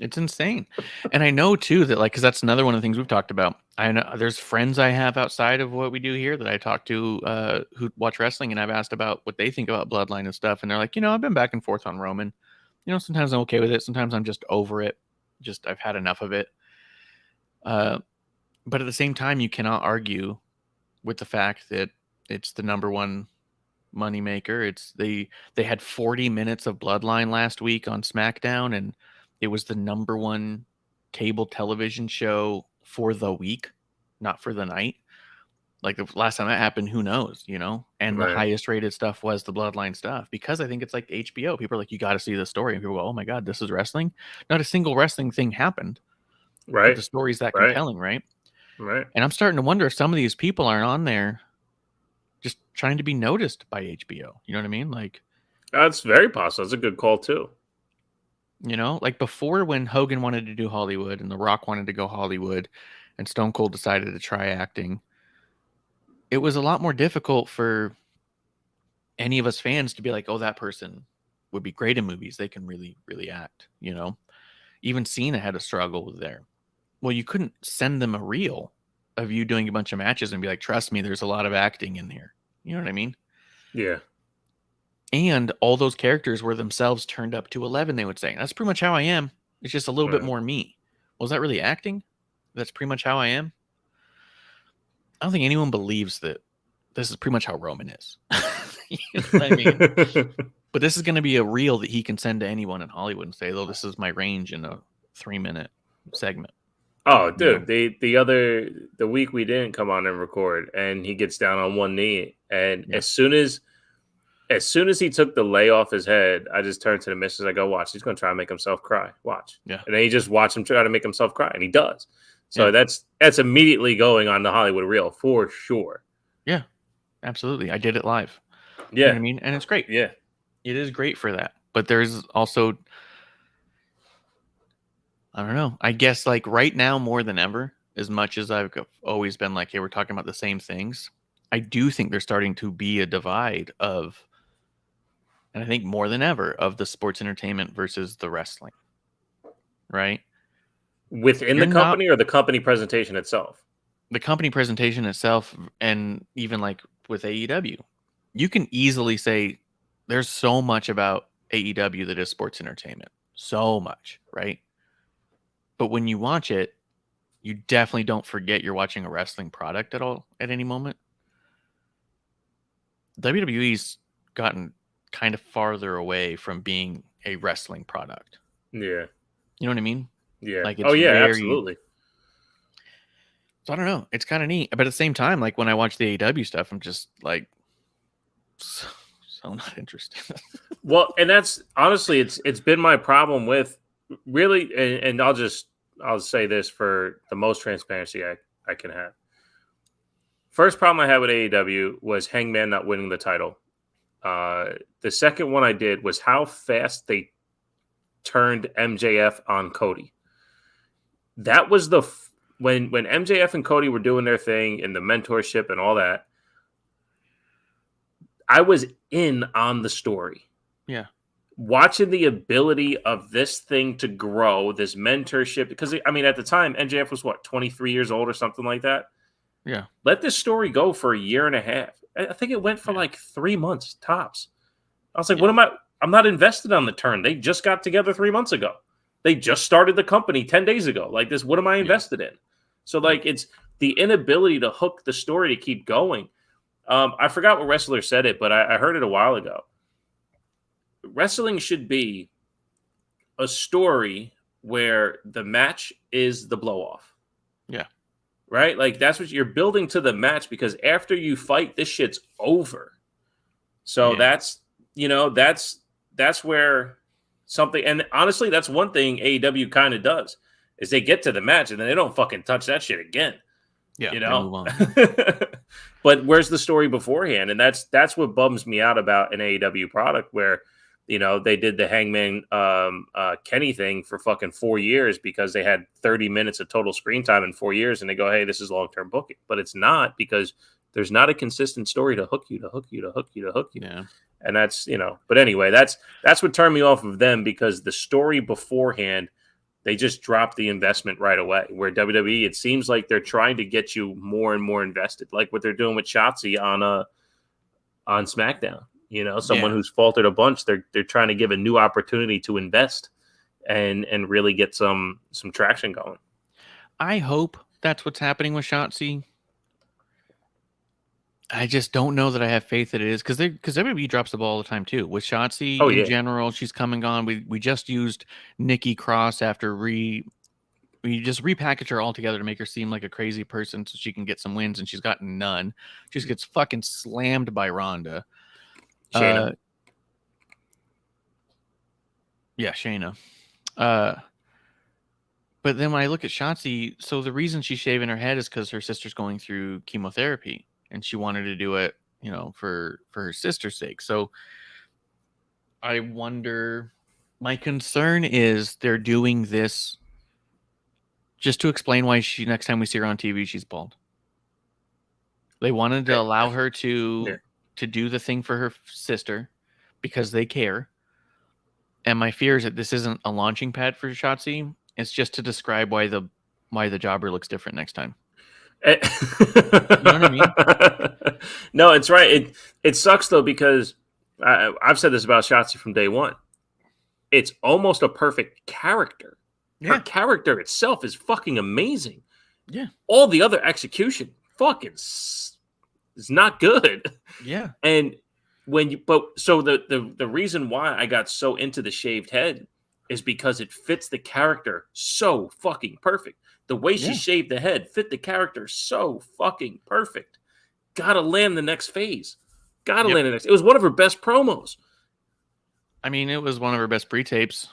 It's insane. And I know too that, like, because that's another one of the things we've talked about. I know there's friends I have outside of what we do here that I talk to who watch wrestling, and I've asked about what they think about Bloodline and stuff. And they're like, I've been back and forth on Roman. Sometimes I'm okay with it. Sometimes I'm just over it. I've had enough of it. But at the same time, you cannot argue with the fact that it's the number one moneymaker. They had 40 minutes of Bloodline last week on SmackDown, and it was the number one cable television show for the week, not for the night. Like, the last time that happened, who knows, And the highest rated stuff was the Bloodline stuff, because I think it's like HBO. People are like, you got to see the story. And people go, oh my God, this is wrestling. Not a single wrestling thing happened. Right. But the story's that compelling, right? Right. And I'm starting to wonder if some of these people aren't on there just trying to be noticed by HBO. You know what I mean? Like, that's very possible. That's a good call too. Like before, when Hogan wanted to do Hollywood and The Rock wanted to go Hollywood and Stone Cold decided to try acting, it was a lot more difficult for any of us fans to be like, oh, that person would be great in movies. They can really, really act, Even Cena had a struggle there. Well, you couldn't send them a reel of you doing a bunch of matches and be like, trust me, there's a lot of acting in here. You know what I mean? Yeah. And all those characters were themselves turned up to 11, they would say. That's pretty much how I am. It's just a little bit more me. Was that really acting? That's pretty much how I am. I don't think anyone believes that this is pretty much how Roman is. You know what I mean? But this is going to be a reel that he can send to anyone in Hollywood and say, "Oh, this is my range in a 3-minute segment." Oh, dude, the week we didn't come on and record, and he gets down on one knee, and as soon as he took the lay off his head, I just turned to the missus. I go, "Watch, he's going to try and make himself cry. Watch." Yeah. And then he just watch him try to make himself cry, and he does. So that's immediately going on the Hollywood reel for sure. Yeah, absolutely. I did it live. Yeah, you know what I mean, and it's great. Yeah, it is great for that. But there's also, I don't know. I guess like right now more than ever, as much as I've always been like, hey, we're talking about the same things. I do think there's starting to be a divide of, and I think more than ever, of the sports entertainment versus the wrestling. Right? Within the company or the company presentation itself? The company presentation itself, and even like with AEW, you can easily say there's so much about AEW that is sports entertainment. So much, right? But when you watch it, you definitely don't forget you're watching a wrestling product at any moment. WWE's gotten kind of farther away from being a wrestling product. Yeah. You know what I mean? Yeah. Like it's absolutely. So I don't know. It's kind of neat. But at the same time, like when I watch the AEW stuff, I'm just like so not interested. Well, and that's honestly, it's been my problem with really, and I'll say this for the most transparency I can have. First problem I had with AEW was Hangman not winning the title. The second one I did was how fast they turned MJF on Cody. That was when MJF and Cody were doing their thing and the mentorship and all that. I was in on the story. Yeah. Watching the ability of this thing to grow, this mentorship, because I mean, at the time, MJF was 23 years old or something like that. Yeah. Let this story go for a year and a half. I think it went for like 3 months tops. I was like, what am I'm not invested on the turn. They just got together 3 months ago. They just started the company 10 days ago. Like this, what am I invested in? So like, it's the inability to hook the story to keep going. I forgot what wrestler said it, but I heard it a while ago. Wrestling should be a story where the match is the blow off. Yeah. Right? Like that's what you're building to the match, because after you fight, this shit's over. So that's where something, and honestly, that's one thing AEW kind of does, is they get to the match and then they don't fucking touch that shit again. Yeah. You know? But where's the story beforehand? And that's what bums me out about an AEW product where, they did the Hangman Kenny thing for fucking 4 years because they had 30 minutes of total screen time in 4 years, and they go, hey, this is long-term booking. But it's not, because there's not a consistent story to hook you. Yeah. And that's, but anyway, that's what turned me off of them, because the story beforehand, they just dropped the investment right away. Where WWE, it seems like they're trying to get you more and more invested, like what they're doing with Shotzi on SmackDown. Someone who's faltered a bunch. They're trying to give a new opportunity to invest and really get some traction going. I hope that's what's happening with Shotzi. I just don't know that I have faith that it is, because WWE drops the ball all the time too. With Shotzi in general, she's come and gone. We just used Nikki Cross after we just repackaged her all together to make her seem like a crazy person so she can get some wins, and she's gotten none. She just gets fucking slammed by Ronda. Shayna. Shayna. But then when I look at Shotzi, so the reason she's shaving her head is because her sister's going through chemotherapy, and she wanted to do it, for her sister's sake. So I wonder, my concern is they're doing this just to explain why next time we see her on TV, she's bald. They wanted to allow her to do the thing for her sister because they care. And my fear is that this isn't a launching pad for Shotzi. It's just to describe why the jobber looks different next time. You know what I mean? No, it's right. It sucks though, because I've said this about Shotzi from day one. It's almost a perfect character. Her character itself is fucking amazing. Yeah. All the other execution fucking is not good. Yeah. And the reason why I got so into the shaved head is because it fits the character so fucking perfect. The way she shaved the head fit the character so fucking perfect. Gotta land the next phase. Gotta land the next. It was one of her best promos. I mean, it was one of her best pre-tapes.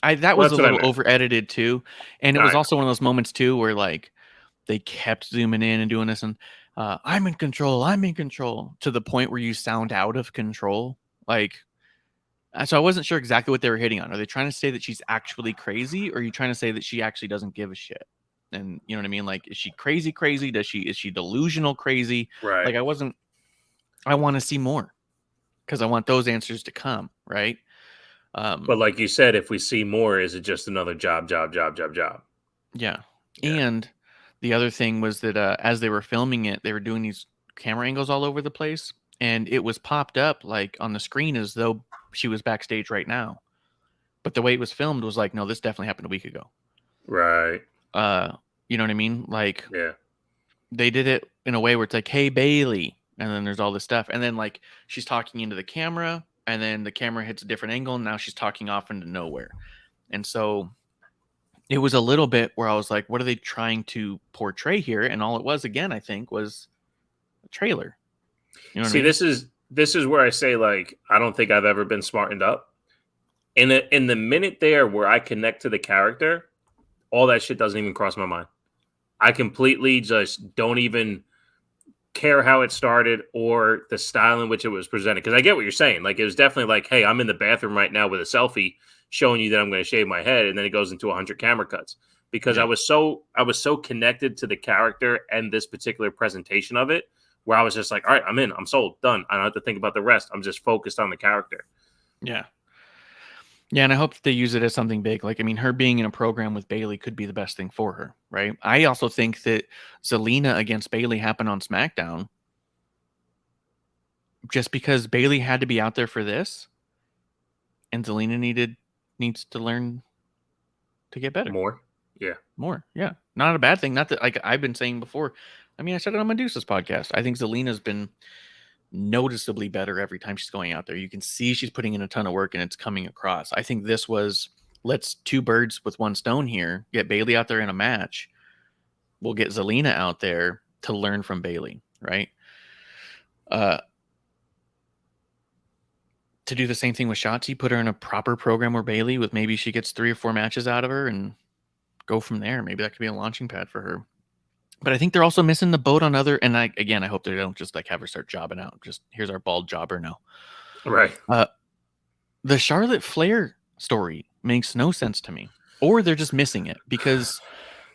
That was a little over edited too, and it was also one of those moments too where like they kept zooming in and doing this, and I'm in control, to the point where you sound out of control. Like, so I wasn't sure exactly what they were hitting on. Are they trying to say that she's actually crazy, or are you trying to say that she actually doesn't give a shit? And you know what I mean? Like, is she crazy? Is she delusional crazy? Right. Like, I want to see more because I want those answers to come. Right. But like you said, if we see more, is it just another job? Yeah. And the other thing was that as they were filming it, they were doing these camera angles all over the place, and it was popped up like on the screen as though she was backstage right now. But the way it was filmed was like, no, this definitely happened a week ago. Right. You know what I mean? Like, yeah, they did it in a way where it's like, hey, Bailey. And then there's all this stuff. And then like she's talking into the camera, and then the camera hits a different angle, and now she's talking off into nowhere. And so it was a little bit where I was like, what are they trying to portray here? And all it was, again, I think, was a trailer. You know what I mean? This is where I say, like, I don't think I've ever been smartened up. In the minute there where I connect to the character, all that shit doesn't even cross my mind. I completely just don't even care how it started or the style in which it was presented. Because I get what you're saying. Like, it was definitely like, hey, I'm in the bathroom right now with a selfie showing you that I'm going to shave my head, and then it goes into 100 camera cuts. Because I was so connected to the character and this particular presentation of it, where I was just like, all right, I'm in, I'm sold, done. I don't have to think about the rest. I'm just focused on the character. Yeah. Yeah, and I hope they use it as something big. Like, I mean, her being in a program with Bailey could be the best thing for her, right? I also think that Zelina against Bailey happened on SmackDown just because Bailey had to be out there for this, and Zelina needs to learn to get better. More, yeah. Not a bad thing. Not that, like I've been saying before. I mean, I said it on Medusa's podcast. I think Zelina's been noticeably better every time she's going out there. You can see she's putting in a ton of work, and it's coming across. I think this was, let's two birds with one stone here. Get Bailey out there in a match. We'll get Zelina out there to learn from Bailey, right? To do the same thing with Shotzi, put her in a proper program where Bailey, with maybe she gets 3 or 4 matches out of her and go from there. Maybe that could be a launching pad for her. But I think they're also missing the boat on other, and I hope they don't just like have her start jobbing out. Just, here's our bald jobber now. Right. The Charlotte Flair story makes no sense to me, or they're just missing it, because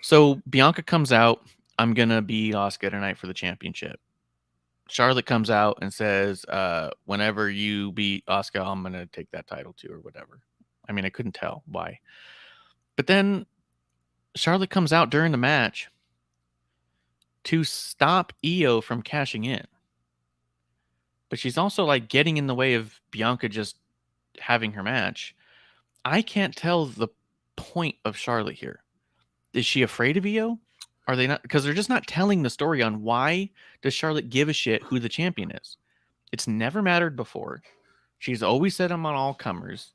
so Bianca comes out, I'm going to beat Asuka tonight for the championship. Charlotte comes out and says, whenever you beat Asuka, I'm going to take that title too, or whatever. I mean, I couldn't tell why. But then Charlotte comes out during the match to stop Io from cashing in. But she's also like getting in the way of Bianca just having her match. I can't tell the point of Charlotte here. Is she afraid of Io? Are they not? Because they're just not telling the story on why does Charlotte give a shit who the champion is. It's never mattered before. She's always said I'm on all comers.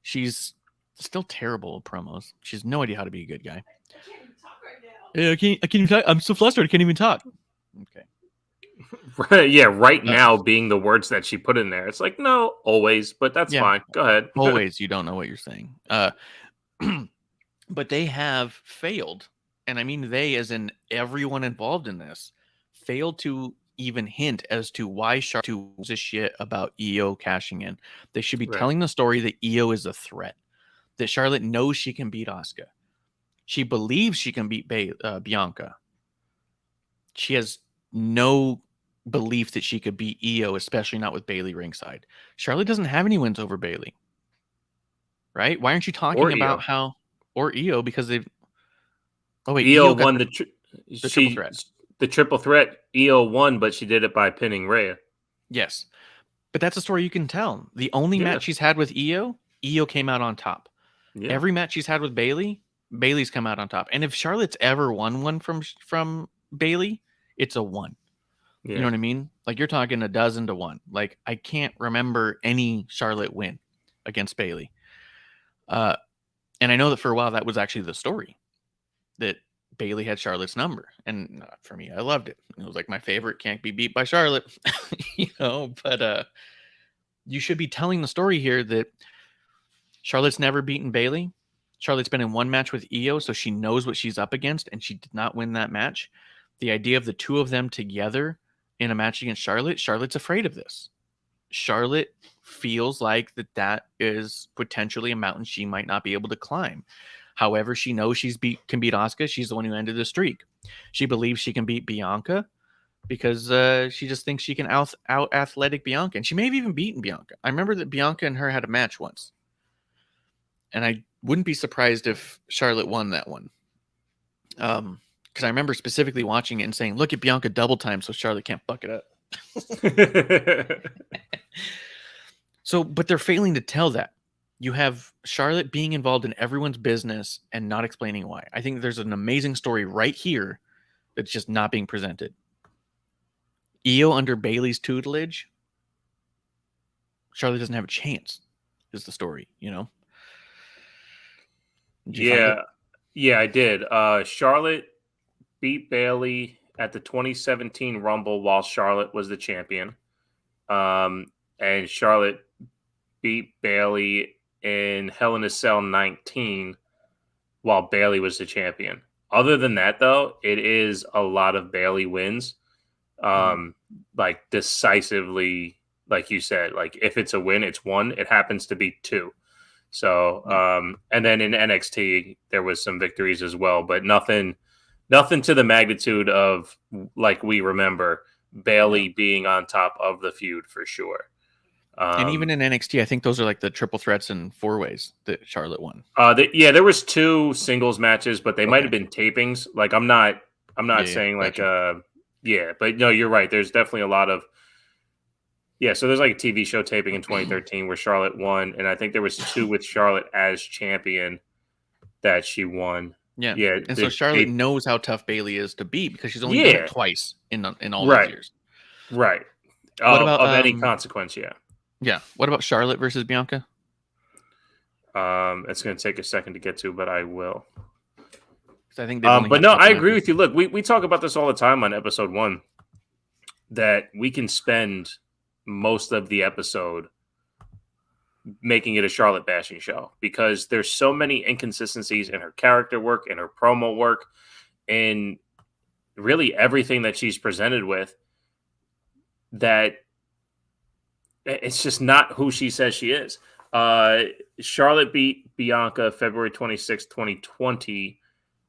She's still terrible at promos. She has no idea how to be a good guy. Yeah, I can't even talk. I'm so flustered. I can't even talk. Okay. Right, yeah, right now being the words that she put in there. It's like, no, always, but that's fine. Go ahead. Always, you don't know what you're saying. But they have failed, and I mean they as in everyone involved in this, failed to even hint as to why Charlotte gives a shit about Io cashing in. They should be telling the story that Io is a threat, that Charlotte knows she can beat Asuka. She believes she can beat Bianca. She has no belief that she could beat Io, especially not with Bailey ringside. Charlotte doesn't have any wins over Bailey, right? Why aren't you talking about how, or Io, because they've... Oh wait, Io won the triple threat. The triple threat. Io won, but she did it by pinning Rhea. Yes, But that's a story you can tell. The only match she's had with Io came out on top. Yeah. Every match she's had with Bailey, Bailey's come out on top. And if Charlotte's ever won one from Bailey, it's a 1. Yeah. You know what I mean? Like you're talking a dozen to 1. Like I can't remember any Charlotte win against Bailey. And I know that for a while that was actually the story, that Bailey had Charlotte's number. And for me, I loved it. It was like my favorite, can't be beat by Charlotte, but you should be telling the story here that Charlotte's never beaten Bailey. Charlotte's been in one match with Io, so she knows what she's up against, and she did not win that match. The idea of the two of them together in a match against Charlotte, Charlotte's afraid of this. Charlotte feels like that is potentially a mountain she might not be able to climb. However, she knows can beat Asuka. She's the one who ended the streak. She believes she can beat Bianca because she just thinks she can out athletic Bianca. And she may have even beaten Bianca. I remember that Bianca and her had a match once. And I wouldn't be surprised if Charlotte won that one. Because I remember specifically watching it and saying, look at Bianca double time so Charlotte can't fuck it up. But they're failing to tell that. You have Charlotte being involved in everyone's business and not explaining why. I think there's an amazing story right here that's just not being presented. Io under Bailey's tutelage, Charlotte doesn't have a chance, is the story, Yeah, I did. Charlotte beat Bailey at the 2017 Rumble while Charlotte was the champion. And Charlotte beat Bailey in Hell in a Cell 19 while Bailey was the champion. Other than that, though, it is a lot of Bailey wins. Like decisively, like you said, like if it's a win, it's 1. It happens to be 2. So, and then in NXT, there was some victories as well, but nothing to the magnitude of, like we remember, Bailey being on top of the feud for sure. And even in NXT, I think those are like the triple threats and 4-ways that Charlotte won. There was 2 singles matches, but they might have been tapings. Like I'm not saying gotcha. But no, you're right. There's definitely a lot of so there's like a TV show taping in 2013 where Charlotte won, and I think there was 2 with Charlotte as champion that she won. Yeah. And so Charlotte knows how tough Bailey is to beat because she's only done it twice in all those years. Right. What about of any consequence? Yeah. Yeah. What about Charlotte versus Bianca? It's going to take a second to get to, but I will. I think but no, I agree with you. Look, we talk about this all the time on episode 1 that we can spend most of the episode making it a Charlotte bashing show because there's so many inconsistencies in her character work, in her promo work, and really everything that she's presented with that it's just not who she says she is. Charlotte beat Bianca February 26, 2020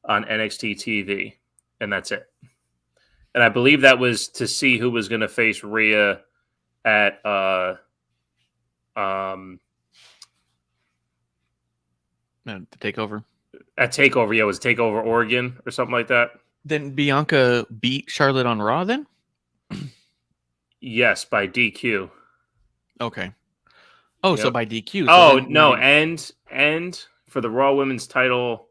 on NXT TV, and that's it. And I believe that was to see who was going to face Rhea at the Takeover. At Takeover, it was Takeover Oregon or something like that. Then Bianca beat Charlotte on Raw. Then, yes, by DQ. Okay. Oh, so by DQ. So no, and for the Raw Women's title,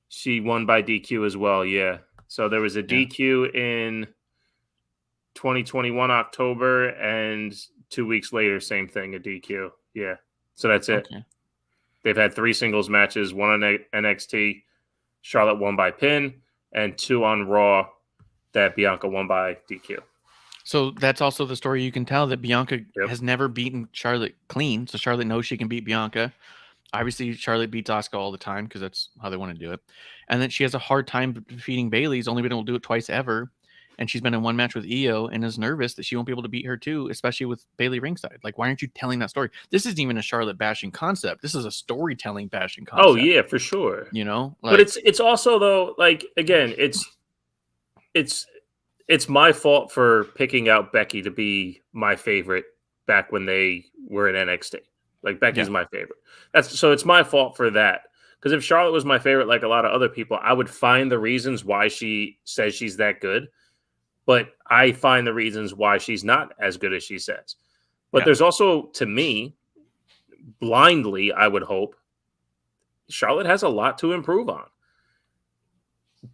she won by DQ as well. Yeah. So there was a DQ in 2021 October, and 2 weeks later, same thing, a DQ. Yeah. So that's it. Okay. They've had 3 singles matches, 1 on NXT, Charlotte won by pin, and 2 on Raw that Bianca won by DQ. So that's also the story you can tell, that Bianca has never beaten Charlotte clean. So Charlotte knows she can beat Bianca. Obviously, Charlotte beats Asuka all the time because that's how they want to do it. And then she has a hard time defeating Bailey. She's only been able to do it twice ever. And she's been in one match with Io and is nervous that she won't be able to beat her too, especially with Bailey ringside. Like, why aren't you telling that story? This isn't even a Charlotte bashing concept. This is a storytelling bashing concept. Oh, yeah, for sure. Like, but it's also, though, like, again, it's my fault for picking out Becky to be my favorite back when they were in NXT. Like, Becky's my favorite. So it's my fault for that. Because if Charlotte was my favorite, like a lot of other people, I would find the reasons why she says she's that good. But I find the reasons why she's not as good as she says. But there's also, to me, blindly, I would hope, Charlotte has a lot to improve on.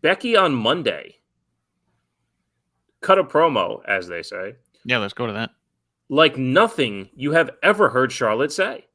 Becky on Monday cut a promo, as they say. Yeah, let's go to that. Like nothing you have ever heard Charlotte say.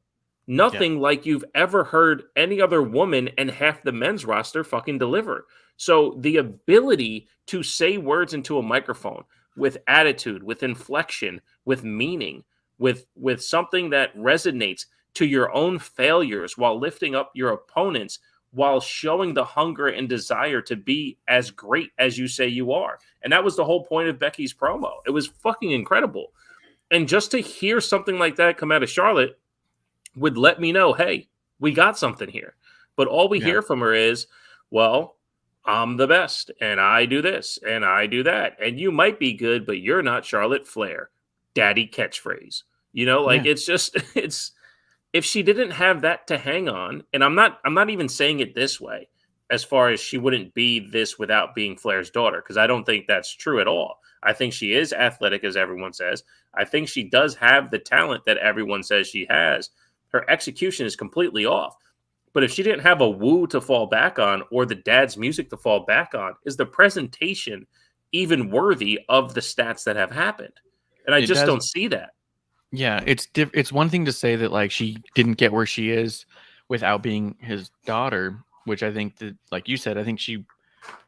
Nothing like you've ever heard any other woman and half the men's roster fucking deliver. So the ability to say words into a microphone with attitude, with inflection, with meaning, with something that resonates to your own failures while lifting up your opponents, while showing the hunger and desire to be as great as you say you are. And that was the whole point of Becky's promo. It was fucking incredible. And just to hear something like that come out of Charlotte would let me know, hey, we got something here. But all we hear from her is, well, I'm the best, and I do this, and I do that. And you might be good, but you're not Charlotte Flair. Daddy catchphrase. You know, like it's just, it's, if she didn't have that to hang on, and I'm not even saying it this way, as far as she wouldn't be this without being Flair's daughter, because I don't think that's true at all. I think she is athletic, as everyone says. I think she does have the talent that everyone says she has. Her execution is completely off. But if she didn't have a woo to fall back on or the dad's music to fall back on, is the presentation even worthy of the stats that have happened? And I just don't see that. Yeah, it's one thing to say that like she didn't get where she is without being his daughter, which I think that, like you said, I think she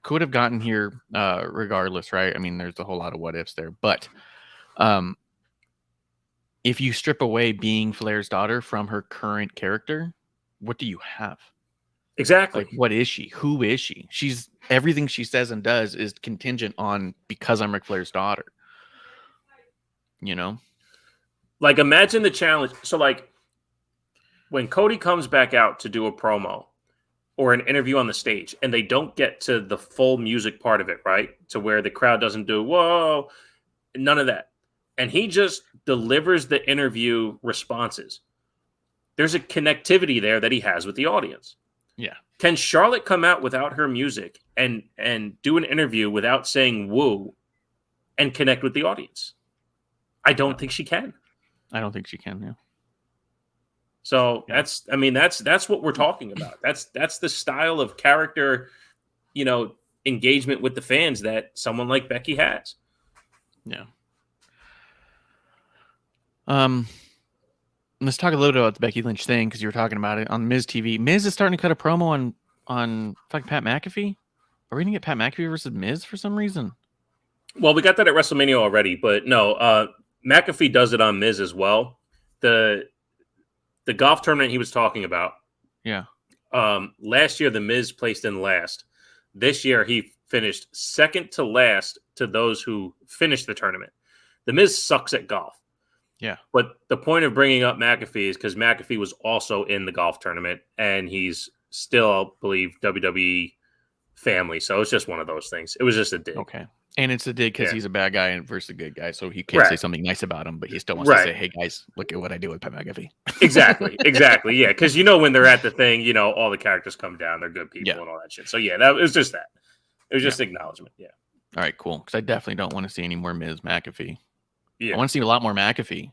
could have gotten here regardless, right? I mean, there's a whole lot of what ifs there, but if you strip away being Flair's daughter from her current character, what do you have? Exactly. Like, what is she? Who is she? She's everything she says and does is contingent on because I'm Ric Flair's daughter. You know? Like, imagine the challenge. So, like, when Cody comes back out to do a promo or an interview on the stage and they don't get to the full music part of it, right? To where the crowd doesn't do, whoa, none of that. And he just delivers the interview responses. There's a connectivity there that he has with the audience. Yeah. Can Charlotte come out without her music and do an interview without saying woo and connect with the audience? I don't think she can. I don't think she can, yeah. So that's what we're talking about. That's the style of character, you know, engagement with the fans that someone like Becky has. Yeah. Let's talk a little bit about the Becky Lynch thing because you were talking about it on Miz TV. Miz is starting to cut a promo on fucking Pat McAfee. Are we gonna get Pat McAfee versus Miz for some reason? Well, we got that at WrestleMania already, but no, McAfee does it on Miz as well. The golf tournament he was talking about. Yeah. Last year the Miz placed in last. This year he finished second to last to those who finished the tournament. The Miz sucks at golf. Yeah. But the point of bringing up McAfee is because McAfee was also in the golf tournament and he's still, I believe, WWE family. So it's just one of those things. It was just a dig. Okay. And it's a dig because he's a bad guy versus a good guy. So he can't say something nice about him, but he still wants to say, hey, guys, look at what I do with Pat McAfee. Exactly. Yeah. Because, you know, when they're at the thing, you know, all the characters come down. They're good people and all that shit. So, yeah, it was just that. It was just acknowledgement. Yeah. All right, cool. Because I definitely don't want to see any more Miz McAfee. Yeah. I want to see a lot more McAfee.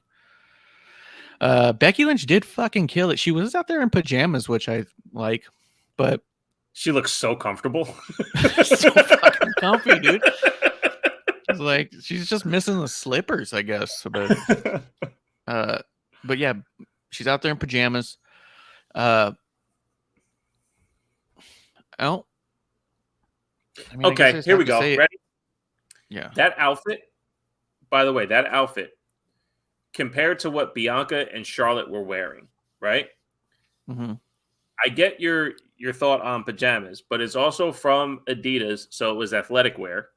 Becky Lynch did fucking kill it. She was out there in pajamas, which I like, but she looks so comfortable. So fucking comfy, dude. It's like she's just missing the slippers, I guess. But yeah, she's out there in pajamas. Okay, here we go. Ready? Yeah. That outfit, by the way, compared to what Bianca and Charlotte were wearing, right? Mm-hmm. I get your thought on pajamas, but it's also from Adidas, so it was athletic wear.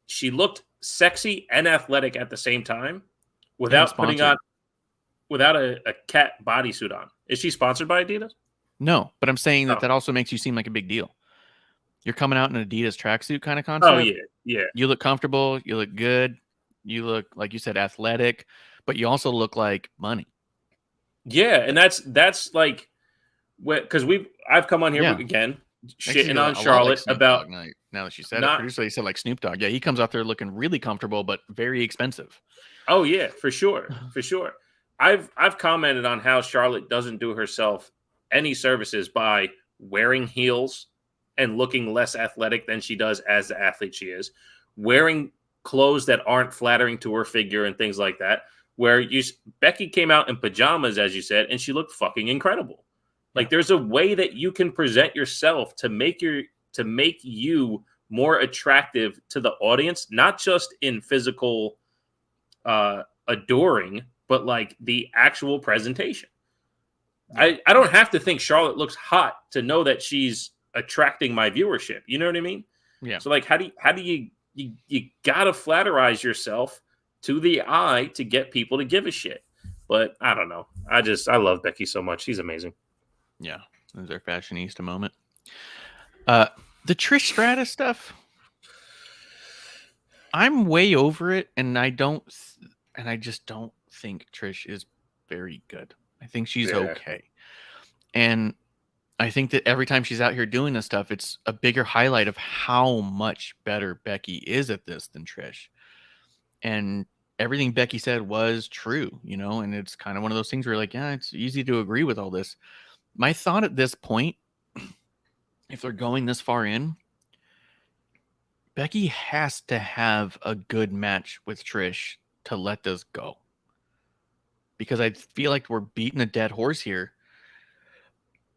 She looked sexy and athletic at the same time without putting on a cat bodysuit on. Is she sponsored by Adidas? No, but I'm saying that also makes you seem like a big deal. You're coming out in an Adidas tracksuit kind of concept. Oh, yeah. You look comfortable. You look good. You look, like you said, athletic, but you also look like money. Yeah, and that's like, because I've come on here again shitting on Charlotte about Now that she said it, Not producer lady said like Snoop Dogg. Yeah, he comes out there looking really comfortable, but very expensive. Oh yeah, for sure, for sure. I've commented on how Charlotte doesn't do herself any services by wearing heels and looking less athletic than she does as the athlete she is, wearing clothes that aren't flattering to her figure and things like that. Where Becky came out in pajamas, as you said, and she looked fucking incredible. Like there's a way that you can present yourself to make you more attractive to the audience, not just in physical adoring, but like the actual presentation. I don't have to think Charlotte looks hot to know that she's attracting my viewership. You know what I mean? Yeah. So like, how do you gotta flatterize yourself to the eye to get people to give a shit. But I don't know. I love Becky so much. She's amazing. Yeah, there's our fashionista moment. The Trish Stratus stuff, I'm way over it, and I just don't think Trish is very good. I think she's okay. And I think that every time she's out here doing this stuff, it's a bigger highlight of how much better Becky is at this than Trish. And everything Becky said was true, and it's kind of one of those things where you're like, yeah, it's easy to agree with all this. My thought at this point, if they're going this far in, Becky has to have a good match with Trish to let this go. Because I feel like we're beating a dead horse here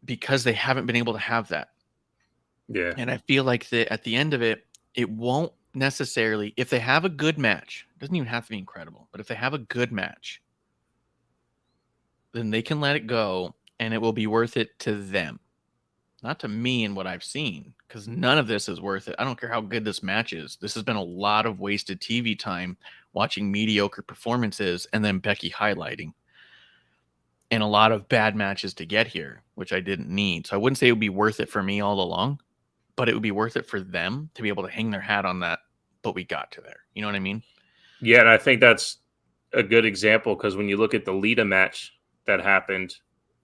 because they haven't been able to have that. Yeah. And I feel like that at the end of it, it won't necessarily, if they have a good match, it doesn't even have to be incredible, but if they have a good match, then they can let it go and it will be worth it to them. Not to me and what I've seen, because none of this is worth it. I don't care how good this match is. This has been a lot of wasted TV time watching mediocre performances and then Becky highlighting. And a lot of bad matches to get here, which I didn't need. So I wouldn't say it would be worth it for me all along, but it would be worth it for them to be able to hang their hat on that, but we got to there. You know what I mean? Yeah, and I think that's a good example because when you look at the Lita match that happened,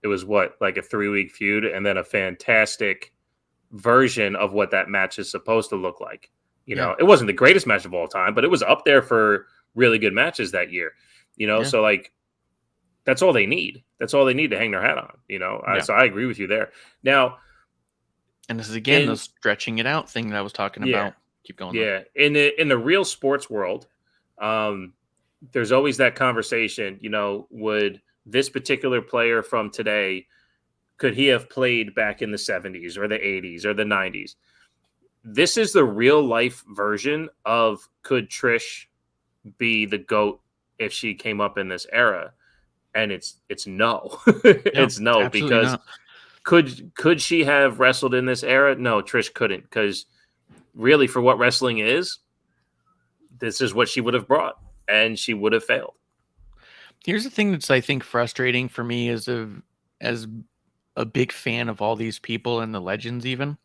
it was like a 3-week feud and then a fantastic version of what that match is supposed to look like. You know, it wasn't the greatest match of all time, but it was up there for really good matches that year. So like that's all they need. That's all they need to hang their hat on, So I agree with you there. Now, and this is again the stretching it out thing that I was talking about. Keep going. Yeah. In the real sports world, there's always that conversation, would this particular player from today, could he have played back in the 70s or the 80s or the 90s? This is the real life version of could Trish be the GOAT if she came up in this era? And it's no. It's no, because not. Could she have wrestled in this era? No, Trish couldn't, because really for what wrestling is, this is what she would have brought, and she would have failed. Here's the thing that's, I think, frustrating for me as a big fan of all these people and the legends even.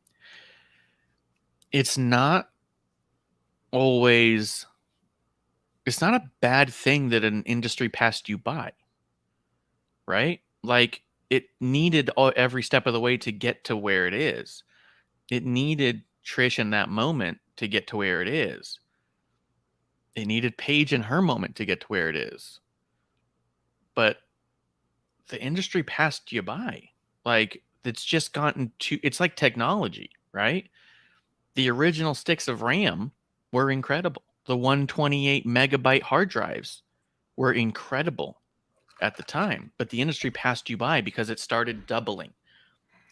It's not a bad thing that an industry passed you by, right? Like, it needed every step of the way to get to where it is. It needed Trish in that moment to get to where it is. It needed Paige in her moment to get to where it is. But the industry passed you by. Like, it's just gotten it's like technology, right? The original sticks of RAM were incredible. The 128 megabyte hard drives were incredible at the time, but the industry passed you by because it started doubling.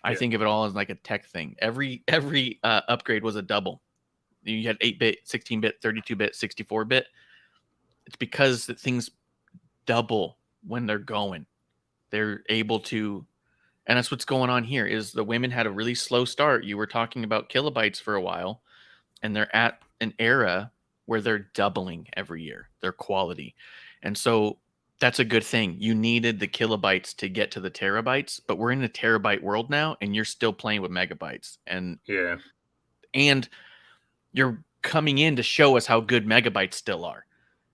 I think of it all as like a tech thing. Every upgrade was a double. You had 8-bit, 16-bit, 32-bit, 64-bit. It's because things double when they're going. They're able to, and that's what's going on here, is the women had a really slow start. You were talking about kilobytes for a while, and they're at an era where they're doubling every year, their quality. And so that's a good thing. You needed the kilobytes to get to the terabytes, but we're in a terabyte world now, and you're still playing with megabytes. And you're coming in to show us how good megabytes still are.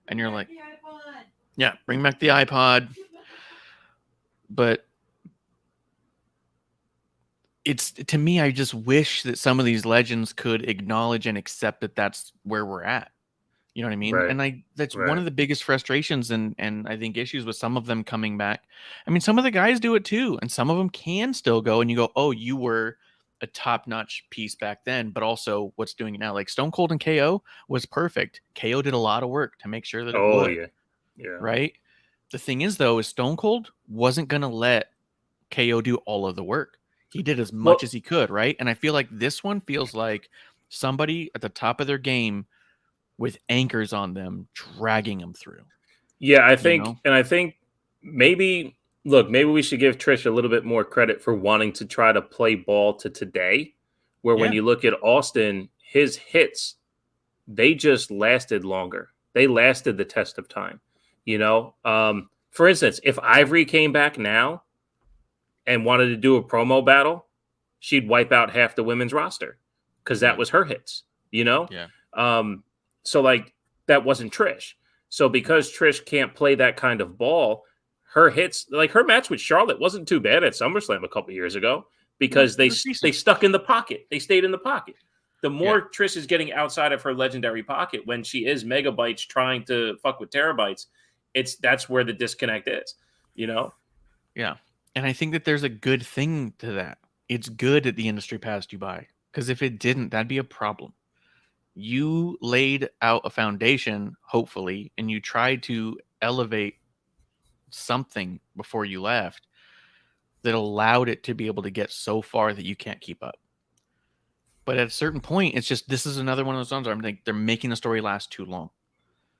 And you're like, yeah, bring back the iPod. But it's to me, I just wish that some of these legends could acknowledge and accept that that's where we're at. You know what I mean? Right. And that's one Right. of the biggest frustrations and I think issues with some of them coming back. I mean, some of the guys do it too, and some of them can still go and you go, "Oh, you were a top-notch piece back then, but also what's doing it now?" Like Stone Cold and KO was perfect. KO did a lot of work to make sure that it Oh would, yeah. Yeah. right? The thing is though, is Stone Cold wasn't going to let KO do all of the work. He did as much Well, as he could, right? And I feel like this one feels like somebody at the top of their game with anchors on them, dragging them through. yeah, You know? I think maybe look, maybe we should give Trish a little bit more credit for wanting to try to play ball to today, where when Yeah. you look at Austin, his hits, they just lasted longer. They lasted the test of time. You know, for instance, if Ivory came back now and wanted to do a promo battle, she'd wipe out half the women's roster because that Yeah. was her hits, you know? Yeah. So like that wasn't Trish. So because Trish can't play that kind of ball, her hits, like her match with Charlotte wasn't too bad at SummerSlam a couple years ago because it was they decent. stuck in the pocket. They stayed in the pocket. The more Yeah. Trish is getting outside of her legendary pocket when she is megabytes trying to fuck with terabytes, that's where the disconnect is, you know? Yeah. And I think that there's a good thing to that. It's good that the industry passed you by. Because if it didn't, that'd be a problem. You laid out a foundation, hopefully, and you tried to elevate something before you left that allowed it to be able to get so far that you can't keep up. But at a certain point, it's just this is another one of those ones where I'm like, they're making the story last too long.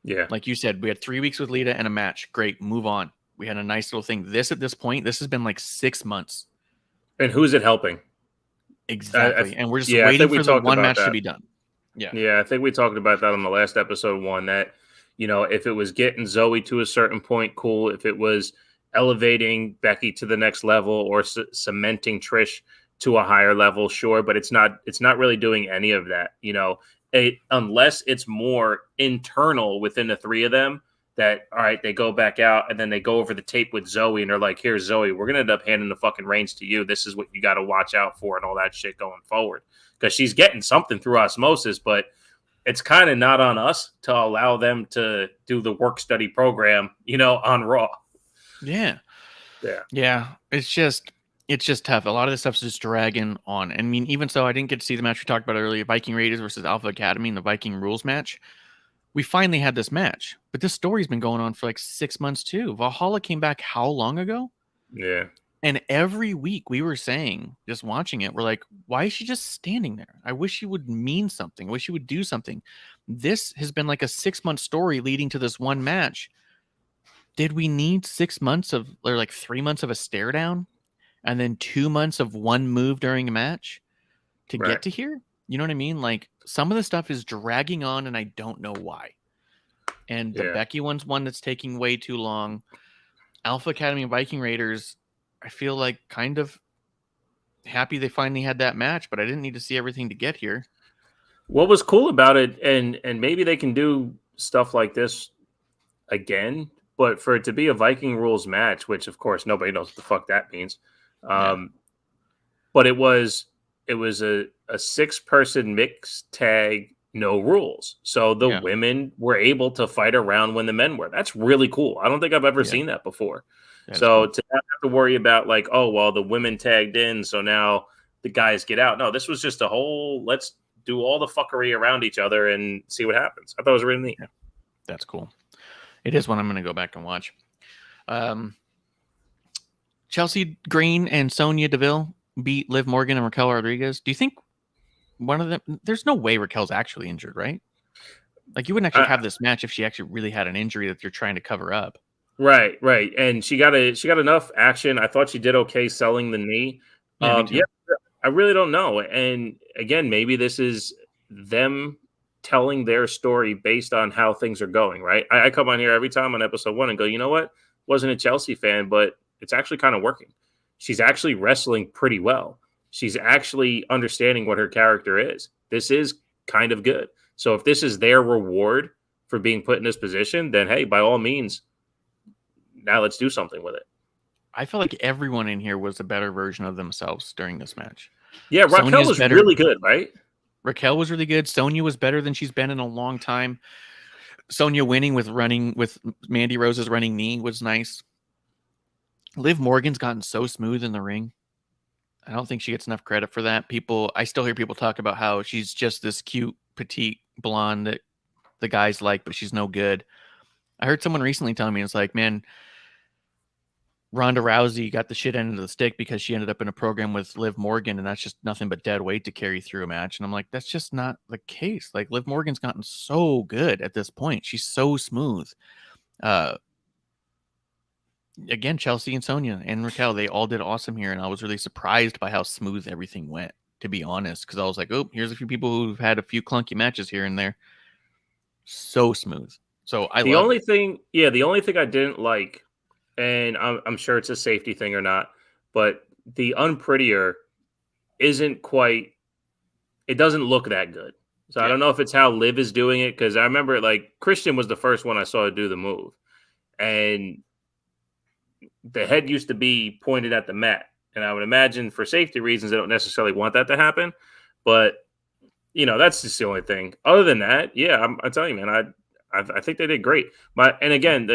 Yeah. Like you said, we had 3 weeks with Lita and a match. Great, move on. We had a nice little thing. At this point, this has been like 6 months. And who's it helping? Exactly. And we're just I waiting think we for the talked one about match that. to be done. Yeah. Yeah, I think we talked about that on the last episode one that, you know, if it was getting Zoe to a certain point, cool. If it was elevating Becky to the next level or cementing Trish to a higher level, sure, but it's not really doing any of that, you know, unless it's more internal within the three of them that, all right, they go back out and then they go over the tape with Zoe and they're like, here's Zoe, we're going to end up handing the fucking reins to you. This is what you got to watch out for and all that shit going forward. Because she's getting something through osmosis, but it's kind of not on us to allow them to do the work study program, you know, on Raw. Yeah. Yeah. Yeah. It's just tough. A lot of this stuff's just dragging on. I mean, even so, I didn't get to see the match we talked about earlier, Viking Raiders versus Alpha Academy in the Viking Rules match. We finally had this match, but this story's been going on for like 6 months too. Valhalla came back how long ago? Yeah. And every week we were saying, just watching it, we're like, why is she just standing there? I wish she would mean something. I wish she would do something. This has been like a 6-month story leading to this one match. Did we need 6 months or like 3 months of a stare down and then 2 months of one move during a match to Right. get to here? You know what I mean? Like some of the stuff is dragging on and I don't know why. And the Becky one's one that's taking way too long. Alpha Academy and Viking Raiders, I feel like kind of happy they finally had that match, but I didn't need to see everything to get here. What was cool about it, and maybe they can do stuff like this again, but for it to be a Viking Rules match, which of course nobody knows what the fuck that means. But it was a 6-person mixed tag, no rules. So the women were able to fight around when the men were. That's really cool. I don't think I've ever seen that before. To not have to worry about like, oh, well, the women tagged in, so now the guys get out. No, this was just a whole, let's do all the fuckery around each other and see what happens. I thought it was really neat. Yeah. That's cool. It is one I'm going to go back and watch. Chelsea Green and Sonya Deville beat Liv Morgan and Raquel Rodriguez. Do you think one of them, there's no way Raquel's actually injured, right? Like you wouldn't actually have this match if she actually really had an injury that you're trying to cover up. Right. And she got enough action. I thought she did okay selling the knee. Yeah, I really don't know. And again, maybe this is them telling their story based on how things are going, right? I come on here every time on episode 1 and go, you know what? Wasn't a Chelsea fan, but it's actually kind of working. She's actually wrestling pretty well. She's actually understanding what her character is. This is kind of good. So if this is their reward for being put in this position, then hey, by all means, now let's do something with it. I feel like everyone in here was a better version of themselves during this match. Yeah, Raquel Sonya's was better. really good, right? Raquel was really good. Sonya was better than she's been in a long time. Sonya winning with Mandy Rose's running knee was nice. Liv Morgan's gotten so smooth in the ring. I don't think she gets enough credit for that. I still hear people talk about how she's just this cute, petite blonde that the guys like, but she's no good. I heard someone recently telling me, it's like, man, Ronda Rousey got the shit end of the stick because she ended up in a program with Liv Morgan, and that's just nothing but dead weight to carry through a match. And I'm like, that's just not the case. Like, Liv Morgan's gotten so good at this point. She's so smooth. Again, Chelsea and Sonya and Raquel, they all did awesome here, and I was really surprised by how smooth everything went, to be honest, because I was like, oh, here's a few people who've had a few clunky matches here and there. So smooth. So The only thing I didn't like, and I'm sure it's a safety thing or not, but the unprettier isn't quite. It doesn't look that good. So I don't know if it's how Liv is doing it, because I remember like Christian was the first one I saw to do the move, and the head used to be pointed at the mat. And I would imagine for safety reasons, they don't necessarily want that to happen. But, that's just the only thing. Other than that, yeah, I'm telling you, man, I think they did great. And again,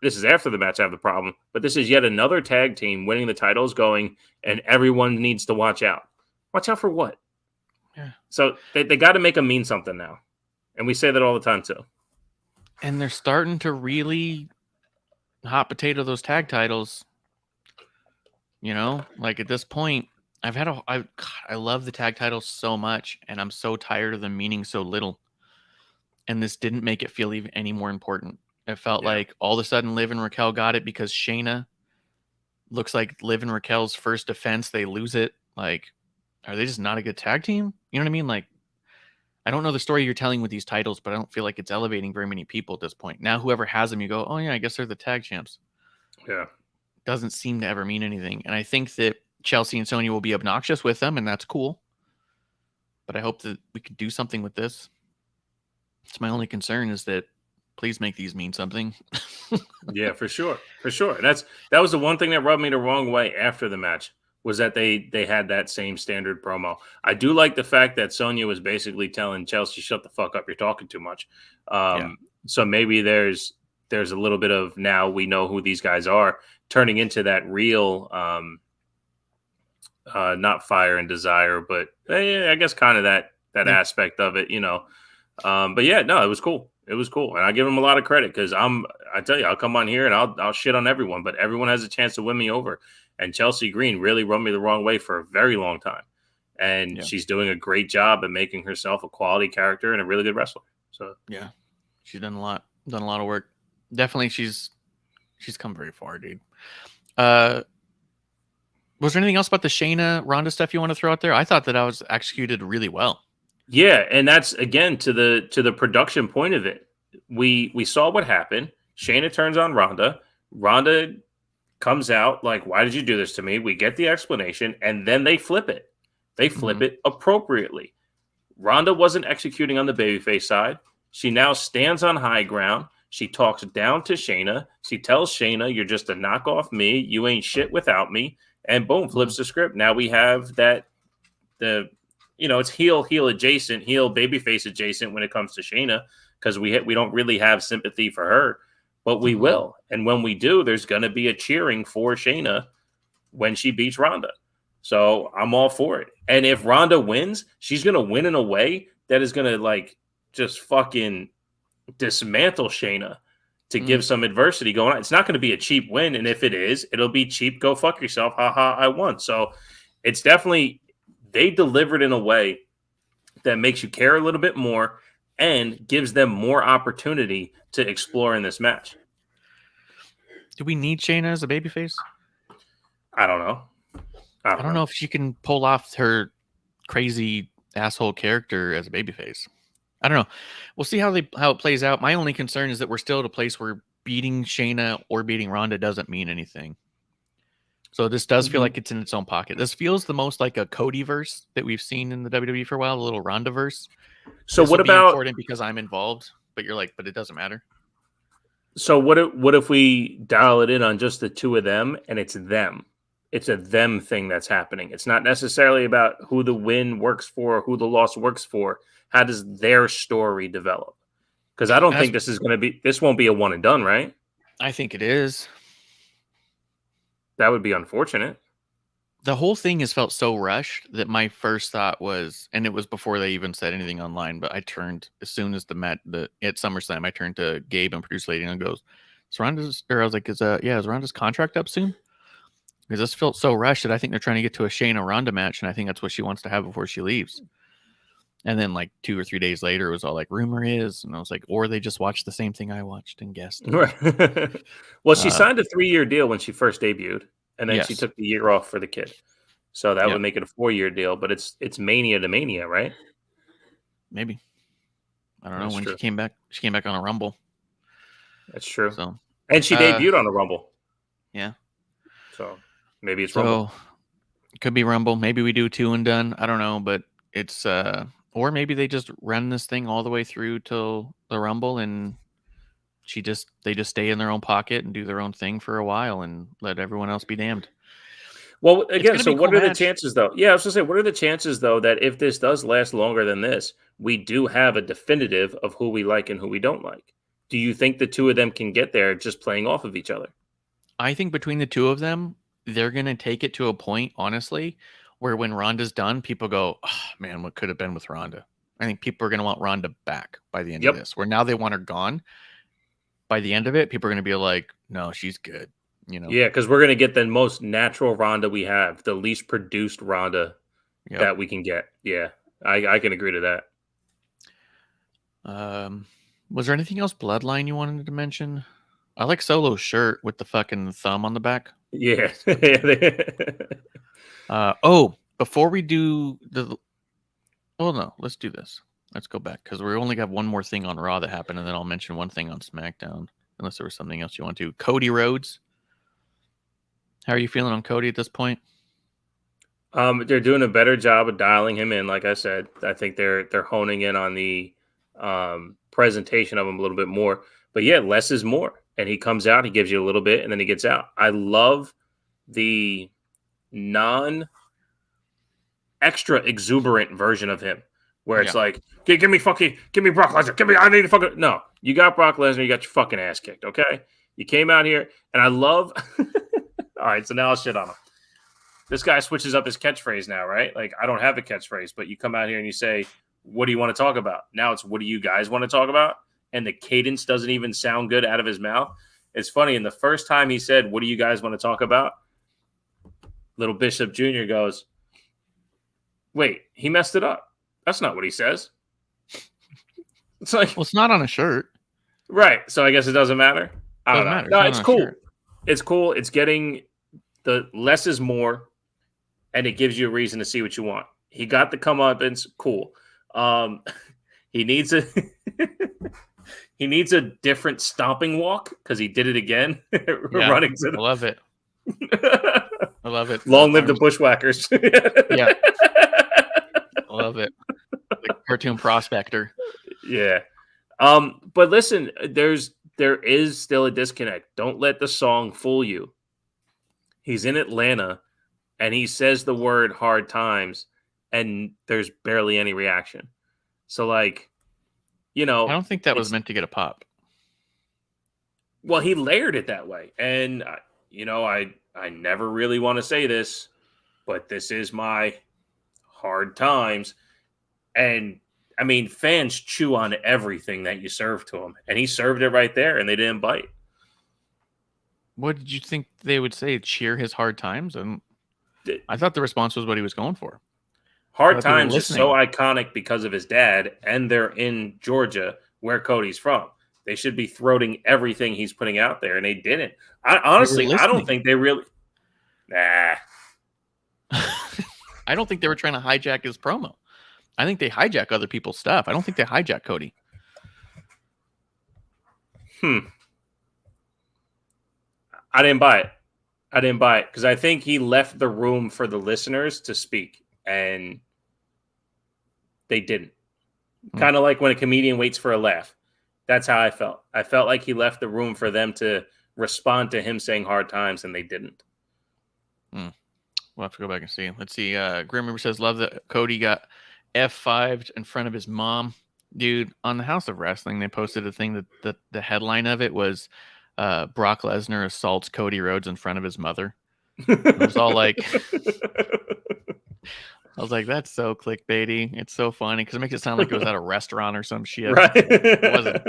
this is after the match I have the problem, but this is yet another tag team winning the titles going, and everyone needs to watch out. Watch out for what? Yeah. So they got to make them mean something now. And we say that all the time, too. And they're starting to really hot potato those tag titles. Like at this point, I love the tag titles so much, and I'm so tired of them meaning so little. And this didn't make it feel even any more important. It felt like all of a sudden Liv and Raquel got it because Shayna looks like Liv and Raquel's first defense. They lose it. Like, are they just not a good tag team? You know what I mean? Like, I don't know the story you're telling with these titles, but I don't feel like it's elevating very many people at this point. Now, whoever has them, you go, oh yeah, I guess they're the tag champs. Yeah. Doesn't seem to ever mean anything. And I think that Chelsea and Sonya will be obnoxious with them, and that's cool. But I hope that we could do something with this. It's my only concern is that please make these mean something. Yeah, for sure. For sure. And that was the one thing that rubbed me the wrong way after the match, was that they had that same standard promo. I do like the fact that Sonya was basically telling Chelsea, shut the fuck up, you're talking too much. So maybe there's a little bit of, now we know who these guys are, turning into that real not fire and desire, but I guess kind of that aspect of it, but yeah, no, it was cool. It was cool. And I give them a lot of credit, because I tell you, I'll come on here and I'll shit on everyone, but everyone has a chance to win me over. And Chelsea Green really rubbed me the wrong way for a very long time. And she's doing a great job at making herself a quality character and a really good wrestler. So yeah, she's done a lot of work. Definitely. She's come very far, dude. Was there anything else about the Shayna Ronda stuff you want to throw out there? I thought that I was executed really well. Yeah, and that's again to the production point of it. We saw what happened. Shayna turns on Ronda. Ronda comes out like, "Why did you do this to me?" We get the explanation, and then they flip it. They flip it appropriately. Ronda wasn't executing on the babyface side. She now stands on high ground. She talks down to Shayna. She tells Shayna, "You're just a knockoff me. You ain't shit without me." And boom, flips the script. Now we have it's heel adjacent, heel babyface adjacent when it comes to Shayna, because we don't really have sympathy for her, but we will. And when we do, there's going to be a cheering for Shayna when she beats Ronda. So I'm all for it. And if Ronda wins, she's going to win in a way that is going to just fucking dismantle Shayna to give some adversity going on. It's not going to be a cheap win. And if it is, it'll be cheap. Go fuck yourself. Ha ha, I won. So it's definitely, they delivered in a way that makes you care a little bit more and gives them more opportunity to explore in this match. Do we need Shayna as a babyface? I don't know. I don't know if she can pull off her crazy asshole character as a babyface. I don't know. We'll see how it plays out. My only concern is that we're still at a place where beating Shayna or beating Ronda doesn't mean anything. So this does feel like it's in its own pocket. This feels the most like a Cody verse that we've seen in the WWE for a while, a little Ronda verse. So this what will be about important because I'm involved? But you're like, but it doesn't matter. So what if we dial it in on just the two of them and it's them? It's a them thing that's happening. It's not necessarily about who the win works for, who the loss works for. How does their story develop? Because I don't think this won't be a one and done, right? I think it is. That would be unfortunate. The whole thing has felt so rushed that my first thought was, and it was before they even said anything online, but I turned as soon as at SummerSlam, I turned to Gabe and producer lady and goes, I was like, is Ronda's contract up soon? Because this felt so rushed that I think they're trying to get to a Shayna Ronda match, and I think that's what she wants to have before she leaves. And then like 2 or 3 days later, it was all like rumor is, and I was like, or they just watched the same thing I watched and guessed. Right. Well, she signed a 3-year deal when she first debuted, and then she took the year off for the kid. So that would make it a 4-year deal, but it's Mania to Mania, right? Maybe. I don't know when she came back. She came back on a Rumble. That's true. So, and she debuted on a Rumble. Yeah. So maybe it's Rumble. It could be Rumble. Maybe we do 2 and done. I don't know, but it's or maybe they just run this thing all the way through till the Rumble, and they just stay in their own pocket and do their own thing for a while and let everyone else be damned. Well, again, so what are the chances, though? Yeah, I was going to say, what are the chances, though, that if this does last longer than this, we do have a definitive of who we like and who we don't like? Do you think the two of them can get there just playing off of each other? I think between the two of them, they're going to take it to a point, honestly, where when Ronda's done, people go, oh, man, what could have been with Ronda? I think people are going to want Ronda back by the end of this, where now they want her gone. By the end of it, people are going to be like, no, she's good. You know? Yeah, because we're going to get the most natural Ronda we have, the least produced Ronda that we can get. Yeah, I can agree to that. Was there anything else Bloodline you wanted to mention? I like Solo's shirt with the fucking thumb on the back. Yeah. Before we do let's do this. Let's go back because we only got one more thing on Raw that happened, and then I'll mention one thing on SmackDown, unless there was something else you want to. Cody Rhodes. How are you feeling on Cody at this point? They're doing a better job of dialing him in. Like I said, I think they're honing in on the presentation of him a little bit more. But yeah, less is more. And he comes out, he gives you a little bit, and then he gets out. I love the non-extra exuberant version of him, where it's like, give me Brock Lesnar. I need to fucking. No, you got Brock Lesnar, you got your fucking ass kicked, okay? You came out here, and I love. All right, so now I'll shit on him. This guy switches up his catchphrase now, right? Like, I don't have a catchphrase, but you come out here and you say, what do you want to talk about? Now it's, what do you guys want to talk about? And the cadence doesn't even sound good out of his mouth. It's funny. And the first time he said, what do you guys want to talk about? Little Bishop Jr. goes, wait, he messed it up. That's not what he says. It's like, well, it's not on a shirt. Right. So I guess it doesn't matter. I don't know. Matter. No, it's cool. Shirt. It's cool. It's getting the less is more, and it gives you a reason to see what you want. He got the come up, and it's cool. He needs a he needs a different stomping walk because he did it again. Running to I love it. I love it. Long live the Bushwhackers. Yeah. I love it. The cartoon prospector. Yeah. But listen, there is still a disconnect. Don't let the song fool you. He's in Atlanta and he says the word hard times and there's barely any reaction. So, like, you know, I don't think that was meant to get a pop. Well, he layered it that way. And, you know, I never really want to say this, but this is my hard times. And, I mean, fans chew on everything that you serve to them. And he served it right there, and they didn't bite. What did you think they would say? Cheer his hard times? And I thought the response was what he was going for. Hard times is so iconic because of his dad, and they're in Georgia, where Cody's from. They should be throating everything he's putting out there, and they didn't. Honestly, I don't think they really. Nah. I don't think they were trying to hijack his promo. I think they hijack other people's stuff. I don't think they hijack Cody. I didn't buy it. Because I think he left the room for the listeners to speak, and they didn't. Kind of like when a comedian waits for a laugh. That's how I felt. I felt like he left the room for them to respond to him saying hard times, and they didn't. We'll have to go back and see. Let's see. Grim Reaper says, love that Cody got F5'd in front of his mom. Dude, on the House of Wrestling, they posted a thing that the headline of it was Brock Lesnar assaults Cody Rhodes in front of his mother. It was all like, I was like, that's so clickbaity. It's so funny because it makes it sound like it was at a restaurant or some shit. Right. It wasn't.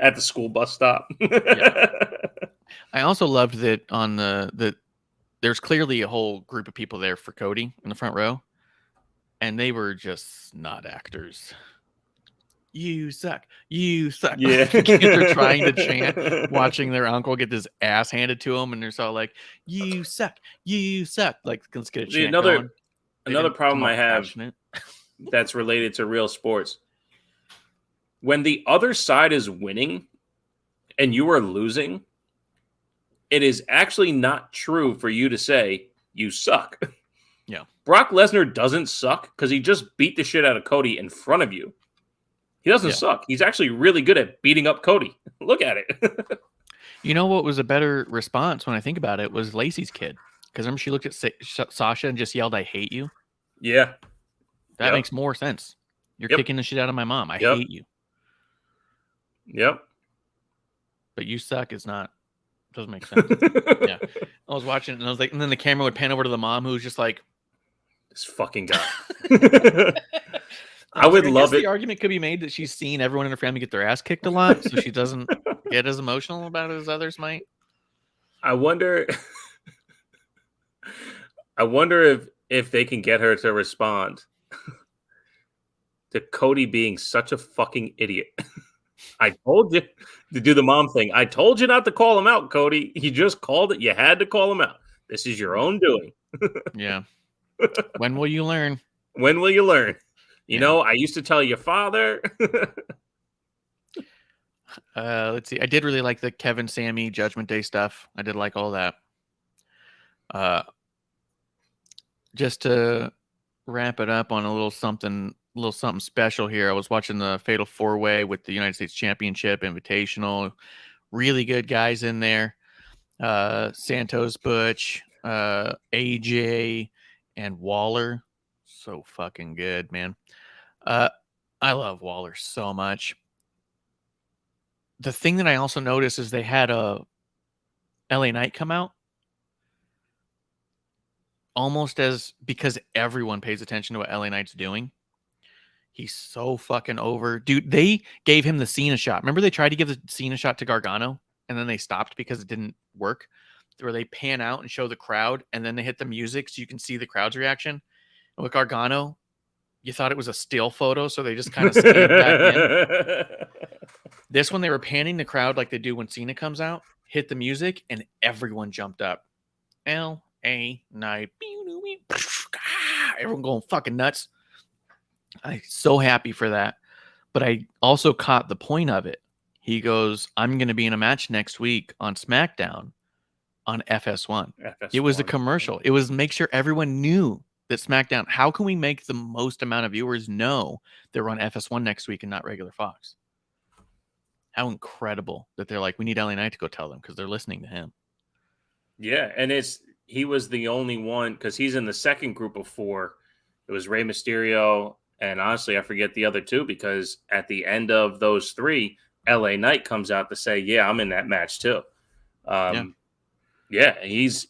At the school bus stop. Yeah. I also loved that on there's clearly a whole group of people there for Cody in the front row, and they were just not actors. You suck. You suck. Yeah. They're trying to chant, watching their uncle get this ass handed to him, and they're all like, you suck. You suck. Like, let's get a chant going. Another problem I have that's related to real sports. When the other side is winning and you are losing, it is actually not true for you to say you suck. Yeah. Brock Lesnar doesn't suck because he just beat the shit out of Cody in front of you. He doesn't suck. He's actually really good at beating up Cody. Look at it. You know what was a better response when I think about it was Lacey's kid. Because remember she looked at Sasha and just yelled, I hate you? Yeah. That makes more sense. You're kicking the shit out of my mom. I hate you. Yep. But you suck is not, doesn't make sense. Yeah. I was watching it and I was like, and then the camera would pan over to the mom who was just like, this fucking guy. I would love it. The argument could be made that she's seen everyone in her family get their ass kicked a lot, so she doesn't get as emotional about it as others might. I wonder if they can get her to respond to Cody being such a fucking idiot. I told you to do the mom thing. I told you not to call him out, Cody. You just called it. You had to call him out. This is your own doing. Yeah. When will you learn? When will you learn? You know, I used to tell your father. Let's see. I did really like the Kevin Sammy Judgment Day stuff. I did like all that. Just to wrap it up on a little something special here. I was watching the Fatal 4-Way with the United States Championship Invitational. Really good guys in there. Santos Butch, AJ, and Waller. So fucking good, man. I love Waller so much. The thing that I also noticed is they had a LA Knight come out. Almost as because everyone pays attention to what LA Knight's doing. He's so fucking over. Dude, they gave him the Cena shot. Remember they tried to give the Cena shot to Gargano and then they stopped because it didn't work? Where they pan out and show the crowd and then they hit the music so you can see the crowd's reaction. And with Gargano, you thought it was a still photo, so they just kind of scanned back in. This one, they were panning the crowd like they do when Cena comes out, hit the music, and everyone jumped up. LA Knight. Everyone going fucking nuts. I'm so happy for that. But I also caught the point of it. He goes, I'm going to be in a match next week on SmackDown on FS1. It was a commercial. It was make sure everyone knew that SmackDown, how can we make the most amount of viewers know they're on FS1 next week and not regular Fox? How incredible that they're like, we need LA Knight to go tell them because they're listening to him. Yeah, and he was the only one because he's in the second group of 4. It was Rey Mysterio, and honestly, I forget the other 2 because at the end of those 3, LA Knight comes out to say, "Yeah, I'm in that match too." Yeah, he's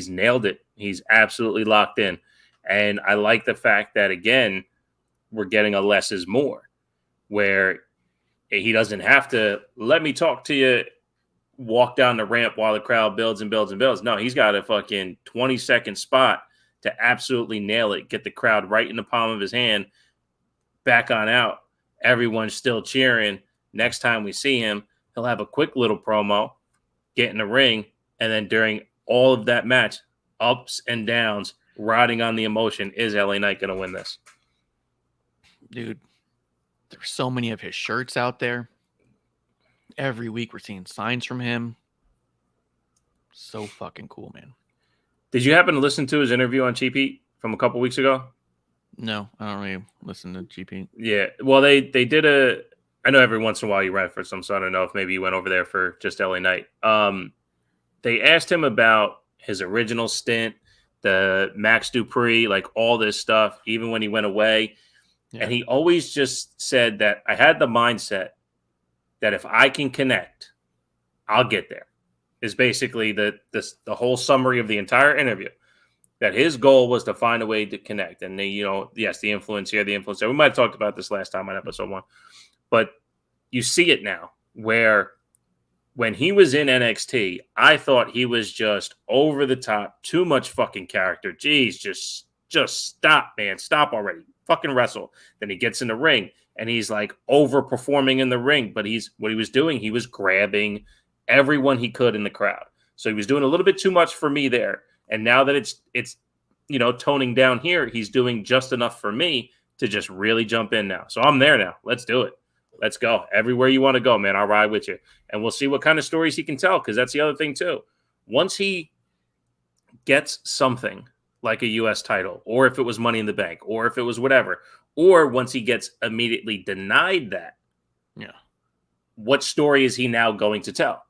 nailed it. He's absolutely locked in, and I like the fact that again we're getting a less is more, where he doesn't have to let me talk to you. Walk down the ramp while the crowd builds and builds and builds. No, he's got a fucking 20-second spot to absolutely nail it. Get the crowd right in the palm of his hand. Back on out. Everyone's still cheering. Next time we see him, he'll have a quick little promo, get in the ring, and then during all of that match, ups and downs, riding on the emotion, is LA Knight going to win this? Dude, there's so many of his shirts out there. Every week we're seeing signs from him. So fucking cool, man. Did you happen to listen to his interview on Cheap Heat from a couple weeks ago? No, I don't really listen to GP. Yeah, well, they did I know every once in a while you rent for some, so I don't know if maybe you went over there for just LA Knight. They asked him about his original stint, the Max Dupree, like all this stuff, even when he went away. Yeah. And he always just said that I had the mindset that if I can connect, I'll get there. Is basically the whole summary of the entire interview. That his goal was to find a way to connect. And yes, the influence here, the influence there. We might have talked about this last time on episode 1. But you see it now where when he was in NXT, I thought he was just over the top, too much fucking character. Jeez, just stop, man. Stop already. Fucking wrestle. Then he gets in the ring and he's like overperforming in the ring. But what he was doing, he was grabbing everyone he could in the crowd. So he was doing a little bit too much for me there. And now that it's toning down here, he's doing just enough for me to just really jump in now. So I'm there now. Let's do it. Let's go. Everywhere you want to go, man, I'll ride with you. And we'll see what kind of stories he can tell, because that's the other thing, too. Once he gets something like a U.S. title, or if it was Money in the Bank, or if it was whatever, or once he gets immediately denied that, what story is he now going to tell,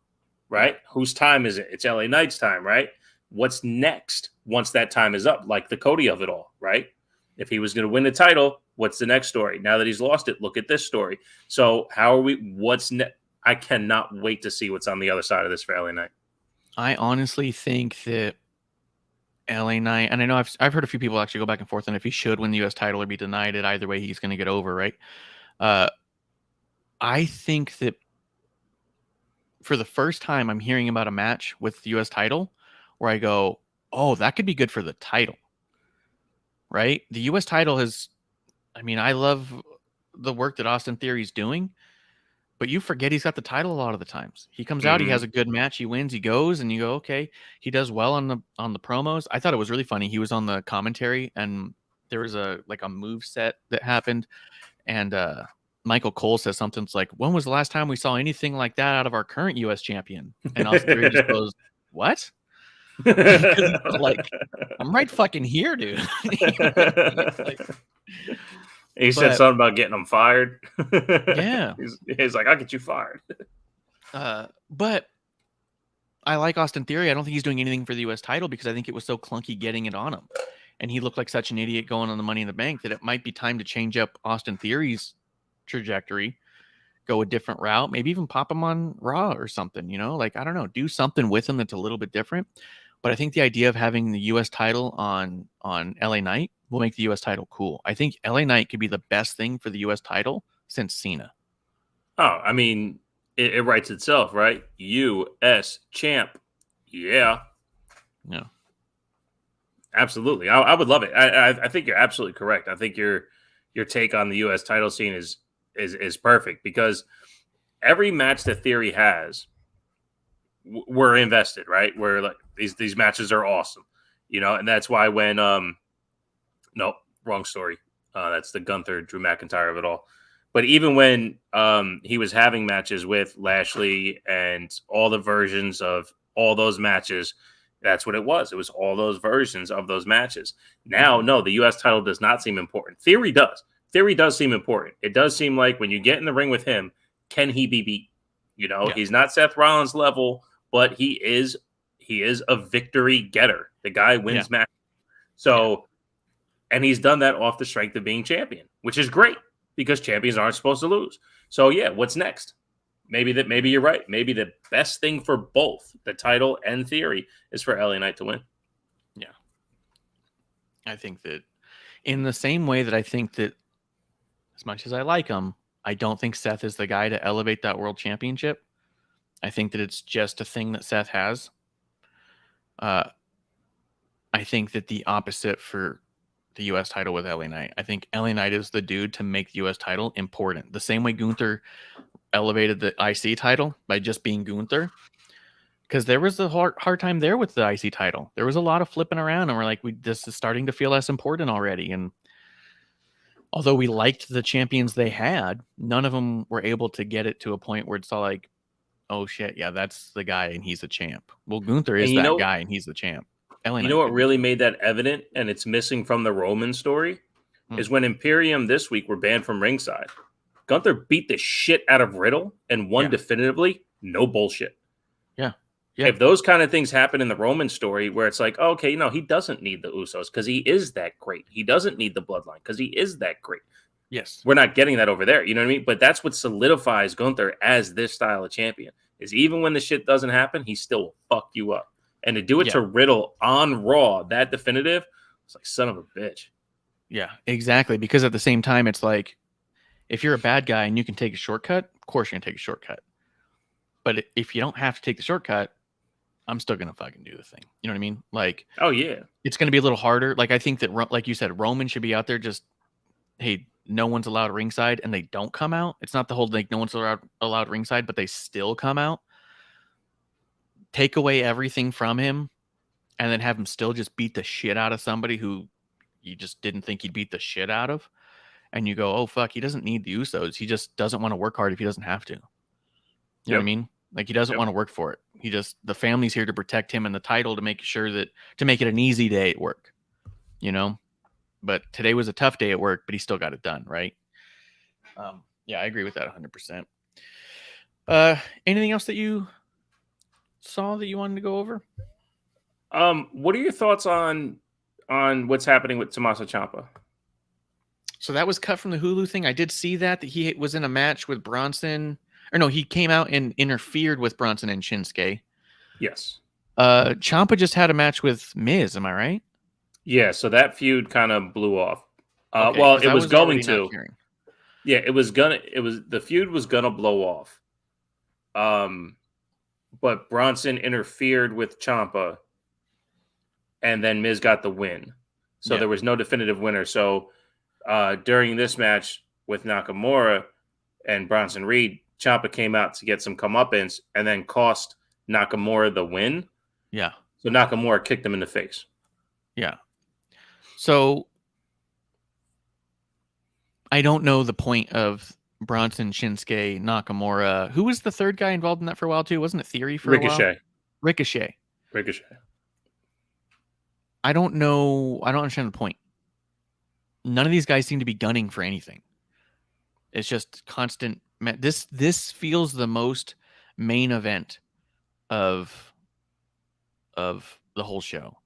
right? Whose time is it? It's LA Knight's time, right? What's next once that time is up? Like the Cody of it all, right? If he was going to win the title, what's the next story? Now that he's lost it, look at this story. So how are we? What's next? I cannot wait to see what's on the other side of this for LA Knight. I honestly think that LA Knight, and I know I've heard a few people actually go back and forth on if he should win the U.S. title or be denied it. Either way, he's going to get over, right? I think that for the first time, I'm hearing about a match with the U.S. title where I go, oh, that could be good for the title, right? The U.S. title I love the work that Austin Theory's doing, but you forget he's got the title a lot of the times. He comes out, he has a good match, he wins, he goes, and you go, okay, he does well on the promos. I thought it was really funny. He was on the commentary, and there was a move set that happened, and Michael Cole says something like, when was the last time we saw anything like that out of our current U.S. champion? And Austin Theory just goes, what? Like, I'm right fucking here, dude. He said something about getting him fired. Yeah. He's like, I'll get you fired. But I like Austin Theory. I don't think he's doing anything for the U.S. title because I think it was so clunky getting it on him. And he looked like such an idiot going on the Money in the Bank that it might be time to change up Austin Theory's trajectory, go a different route, maybe even pop him on Raw or something, I don't know, do something with him that's a little bit different. But I think the idea of having the U.S. title on LA Knight will make the U.S. title cool. I think LA Knight could be the best thing for the U.S. title since Cena. Oh, I mean, it writes itself, right? U.S. champ. Yeah. Absolutely. I would love it. I think you're absolutely correct. I think your take on the U.S. title scene is perfect, because every match that Theory has, we're invested, right? We're like, these matches are awesome, and that's why when no, wrong story. That's the Gunther Drew McIntyre of it all. But even when he was having matches with Lashley and all the versions of all those matches, that's what it was. It was all those versions of those matches. Now, no, the U.S. title does not seem important. Theory does. Theory does seem important. It does seem like when you get in the ring with him, can he be beat? He's not Seth Rollins level, but he is a victory getter. The guy wins matches. So, and he's done that off the strength of being champion, which is great because champions aren't supposed to lose. So, what's next? Maybe you're right. Maybe the best thing for both the title and Theory is for LA Knight to win. Yeah. I think that in the same way that I think that as much as I like him, I don't think Seth is the guy to elevate that world championship. I think that it's just a thing that Seth has. I think that the opposite for the U.S. title with LA Knight. I think LA Knight is the dude to make the U.S. title important. The same way Gunther elevated the IC title by just being Gunther. Because there was a hard time there with the IC title. There was a lot of flipping around, and we're like, this is starting to feel less important already. And although we liked the champions they had, none of them were able to get it to a point where it's all like, oh shit, yeah, that's the guy and he's a champ. Well, Gunther is that guy and he's the champ. You know what really made that evident, and it's missing from the Roman story, is when Imperium this week were banned from ringside. Gunther beat the shit out of Riddle and won Yeah. definitively. No bullshit. Yeah. Yeah. If those kind of things happen in the Roman story where it's like, oh, okay, he doesn't need the Usos because he is that great. He doesn't need the bloodline because he is that great. Yes. We're not getting that over there. You know what I mean? But that's what solidifies Gunther as this style of champion is even when the shit doesn't happen, he still will fuck you up. And to do it to Riddle on Raw, that definitive, it's like, son of a bitch. Yeah, exactly. Because at the same time, it's like, if you're a bad guy and you can take a shortcut, of course you're going to take a shortcut. But if you don't have to take the shortcut, I'm still going to fucking do the thing. You know what I mean? Like, oh, yeah. It's going to be a little harder. Like, I think that, like you said, Roman should be out there just, hey, no one's allowed ringside, and they don't come out. It's not the whole, like, no one's allowed ringside, but they still come out. Take away everything from him, and then have him still just beat the shit out of somebody who you just didn't think he'd beat the shit out of. And you go, oh, fuck, he doesn't need the Usos. He just doesn't want to work hard if he doesn't have to. You know what I mean? Like, he doesn't want to work for it. The family's here to protect him and the title to make it an easy day at work, you know? But today was a tough day at work, but he still got it done, right? Yeah, I agree with that 100%. Anything else that you saw that you wanted to go over? What are your thoughts on what's happening with Tommaso Ciampa? So that was cut from the Hulu thing. I did see that he was in a match with Bronson. Or no, he came out and interfered with Bronson and Shinsuke. Yes. Ciampa just had a match with Miz. Am I right? Yeah. So that feud kind of blew off. Okay, well, it was going to. Yeah, the feud was gonna blow off. But Bronson interfered with Ciampa, and then Miz got the win. So there was no definitive winner. So during this match with Nakamura and Bronson Reed, Ciampa came out to get some comeuppance and then cost Nakamura the win. Yeah. So Nakamura kicked him in the face. Yeah. So I don't know the point of Bronson, Shinsuke, Nakamura. Who was the third guy involved in that for a while too? Wasn't it Theory for a while? Ricochet. I don't know. I don't understand the point. None of these guys seem to be gunning for anything. It's just constant. This feels the most main event of the whole show.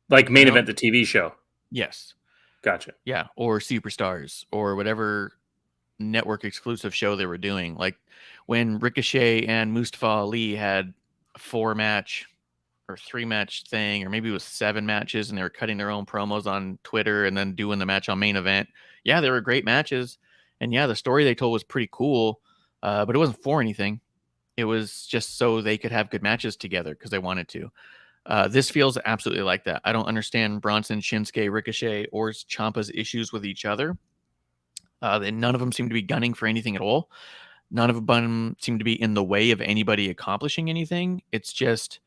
Like main event, the TV show. Yes. Gotcha. Yeah, or Superstars or whatever network exclusive show they were doing. Like when Ricochet and Mustafa Ali had a 4-match or 3-match thing, or maybe it was 7 matches, and they were cutting their own promos on Twitter and then doing the match on main event. Yeah, they were great matches. And yeah, the story they told was pretty cool, but it wasn't for anything. It was just so they could have good matches together because they wanted to. This feels absolutely like that. I don't understand Bronson, Shinsuke, Ricochet, or Ciampa's issues with each other. None of them seem to be gunning for anything at all. None of them seem to be in the way of anybody accomplishing anything. It's just,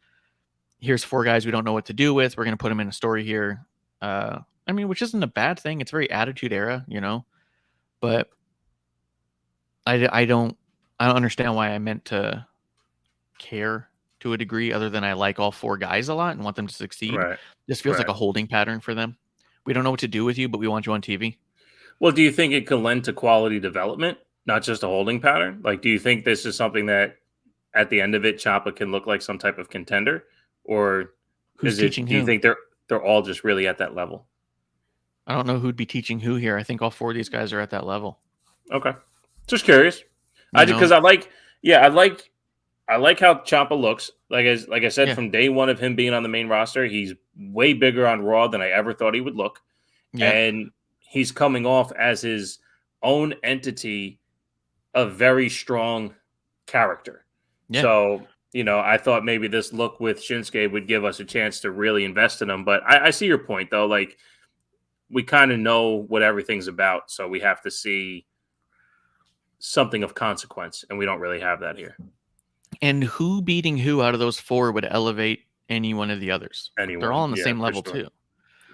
here's 4 guys we don't know what to do with. We're going to put them in a story here. Which isn't a bad thing. It's very Attitude Era, you know. But I don't understand why I meant to care to a degree other than I like all 4 guys a lot and want them to succeed. Right. This feels like a holding pattern for them. We don't know what to do with you, but we want you on TV. Well, do you think it could lend to quality development, not just a holding pattern? Like, do you think this is something that at the end of it, Ciampa can look like some type of contender? Or do you think they're all just really at that level? I don't know who'd be teaching who here. I think all 4 of these guys are at that level. Okay. Just curious. Because I like how Ciampa looks. Like I said, from day one of him being on the main roster, he's way bigger on Raw than I ever thought he would look. Yeah. And he's coming off as his own entity, a very strong character. Yeah. So, I thought maybe this look with Shinsuke would give us a chance to really invest in him. But I see your point, though. Like, we kind of know what everything's about, so we have to see something of consequence, and we don't really have that here. And who beating who out of those 4 would elevate any one of the others? They're all on the same level, too.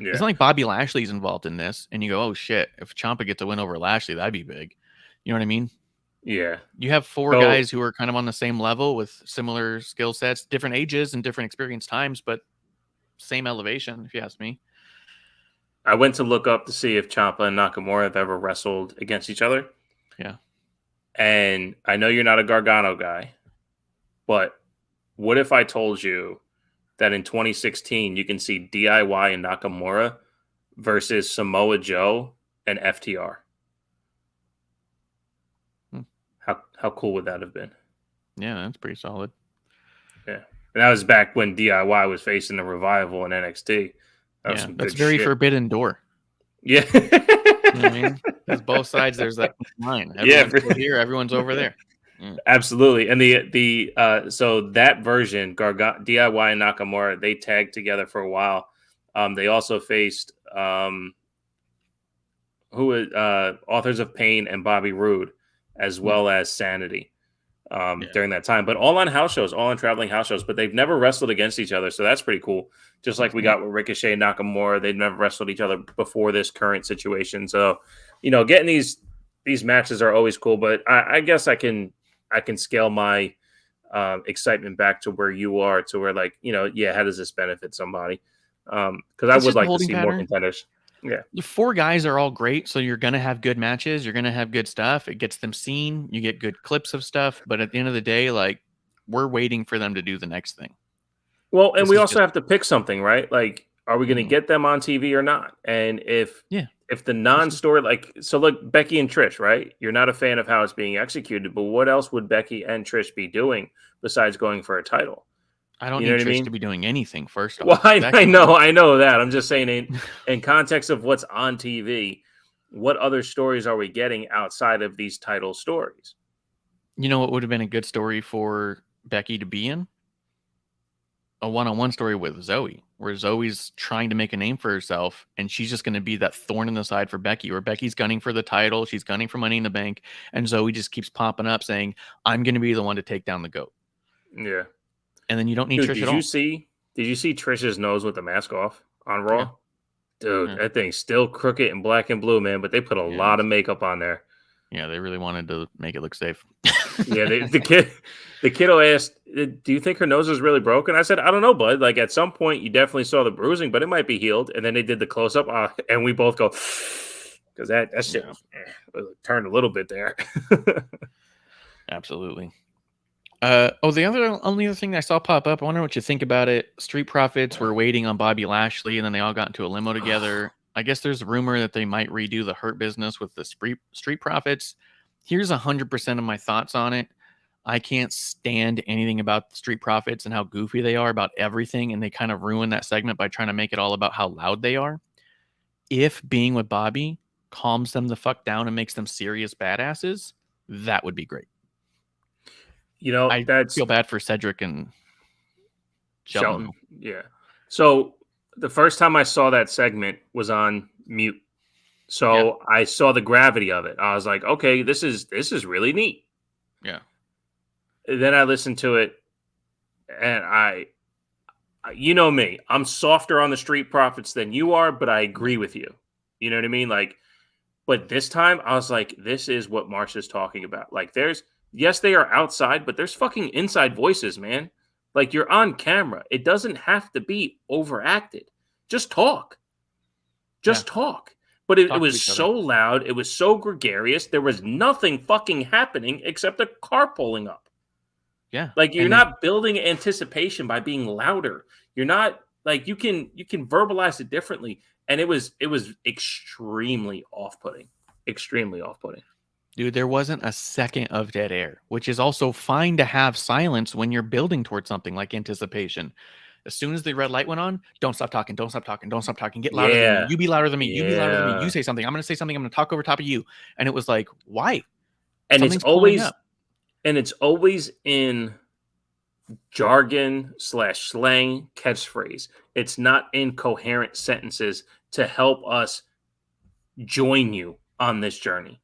Yeah. It's not like Bobby Lashley's involved in this, and you go, oh, shit, if Ciampa gets a win over Lashley, that'd be big. You know what I mean? Yeah. You have 4 guys who are kind of on the same level with similar skill sets, different ages and different experience times, but same elevation, if you ask me. I went to look up to see if Ciampa and Nakamura have ever wrestled against each other. Yeah. And I know you're not a Gargano guy, but what if I told you that in 2016 you can see DIY and Nakamura versus Samoa Joe and FTR? How cool would that have been? Yeah, that's pretty solid. Yeah. And that was back when DIY was facing the Revival in NXT. That was some That's good very shit. forbidden door. Yeah. You know what I mean? Because both sides, there's that line. Everyone's over here, everyone's over there. Absolutely. And so that version, DIY and Nakamura, they tagged together for a while. They also faced Authors of Pain and Bobby Roode, as well as Sanity. During that time, but all on house shows, all on traveling house shows, but they've never wrestled against each other. So that's pretty cool. Just like we got with Ricochet and Nakamura, they've never wrestled each other before this current situation. So, getting these matches are always cool, but I guess I can scale my excitement back to where you are, to where how does this benefit somebody? Because I would like to see more contenders. Yeah. The 4 guys are all great, so you're going to have good matches. You're going to have good stuff. It gets them seen. You get good clips of stuff. But at the end of the day, we're waiting for them to do the next thing. Well, and we also have to pick something, right? Like, are we going to get them on TV or not? And if the non-story, look, Becky and Trish, right? You're not a fan of how it's being executed, but what else would Becky and Trish be doing besides going for a title? I don't need Trish to be doing anything, first off. Well, I know that. I'm just saying in context of what's on TV, what other stories are we getting outside of these title stories? You know what would have been a good story for Becky to be in? A one-on-one story with Zoe, where Zoe's trying to make a name for herself, and she's just going to be that thorn in the side for Becky, where Becky's gunning for the title, she's gunning for Money in the Bank, and Zoe just keeps popping up saying, I'm going to be the one to take down the GOAT. Yeah. And then you don't need Trish at all. Did you see Trish's nose with the mask off on Raw? Yeah. Dude, that thing's still crooked and black and blue, man, but they put a lot of makeup on there. Yeah, they really wanted to make it look safe. Yeah, the kiddo asked, do you think her nose is really broken? I said, I don't know, bud. Like, at some point, you definitely saw the bruising, but it might be healed. And then they did the close-up, and we both go, because that shit turned a little bit there. Absolutely. The only other thing I saw pop up, I wonder what you think about it. Street Profits were waiting on Bobby Lashley, and then they all got into a limo together. I guess there's a rumor that they might redo the Hurt Business with the Street Profits. Here's 100% of my thoughts on it. I can't stand anything about the Street Profits and how goofy they are about everything, and they kind of ruin that segment by trying to make it all about how loud they are. If being with Bobby calms them the fuck down and makes them serious badasses, that would be great. I feel bad for Cedric and Shelton. Yeah. So the first time I saw that segment was on mute. So I saw the gravity of it. I was like, okay, this is really neat. Yeah. And then I listened to it, and you know me, I'm softer on the Street Profits than you are, but I agree with you. You know what I mean? But this time I was like, this is what Marsha's talking about. Yes, they are outside, but there's fucking inside voices, man. You're on camera. It doesn't have to be overacted. Just talk. Talk. But it was so loud. It was so gregarious. There was nothing fucking happening except a car pulling up. Yeah. You're not building anticipation by being louder. You're not you can verbalize it differently. And it was extremely off-putting. Extremely off-putting. Dude, there wasn't a second of dead air, which is also fine to have silence when you're building towards something like anticipation. As soon as the red light went on, don't stop talking, don't stop talking, don't stop talking. Get louder than me. You be louder than me. You be louder than me. You say something. I'm going to say something. I'm going to talk over top of you. And it was like, why? And it's always in jargon / slang catchphrase. It's not in coherent sentences to help us join you on this journey.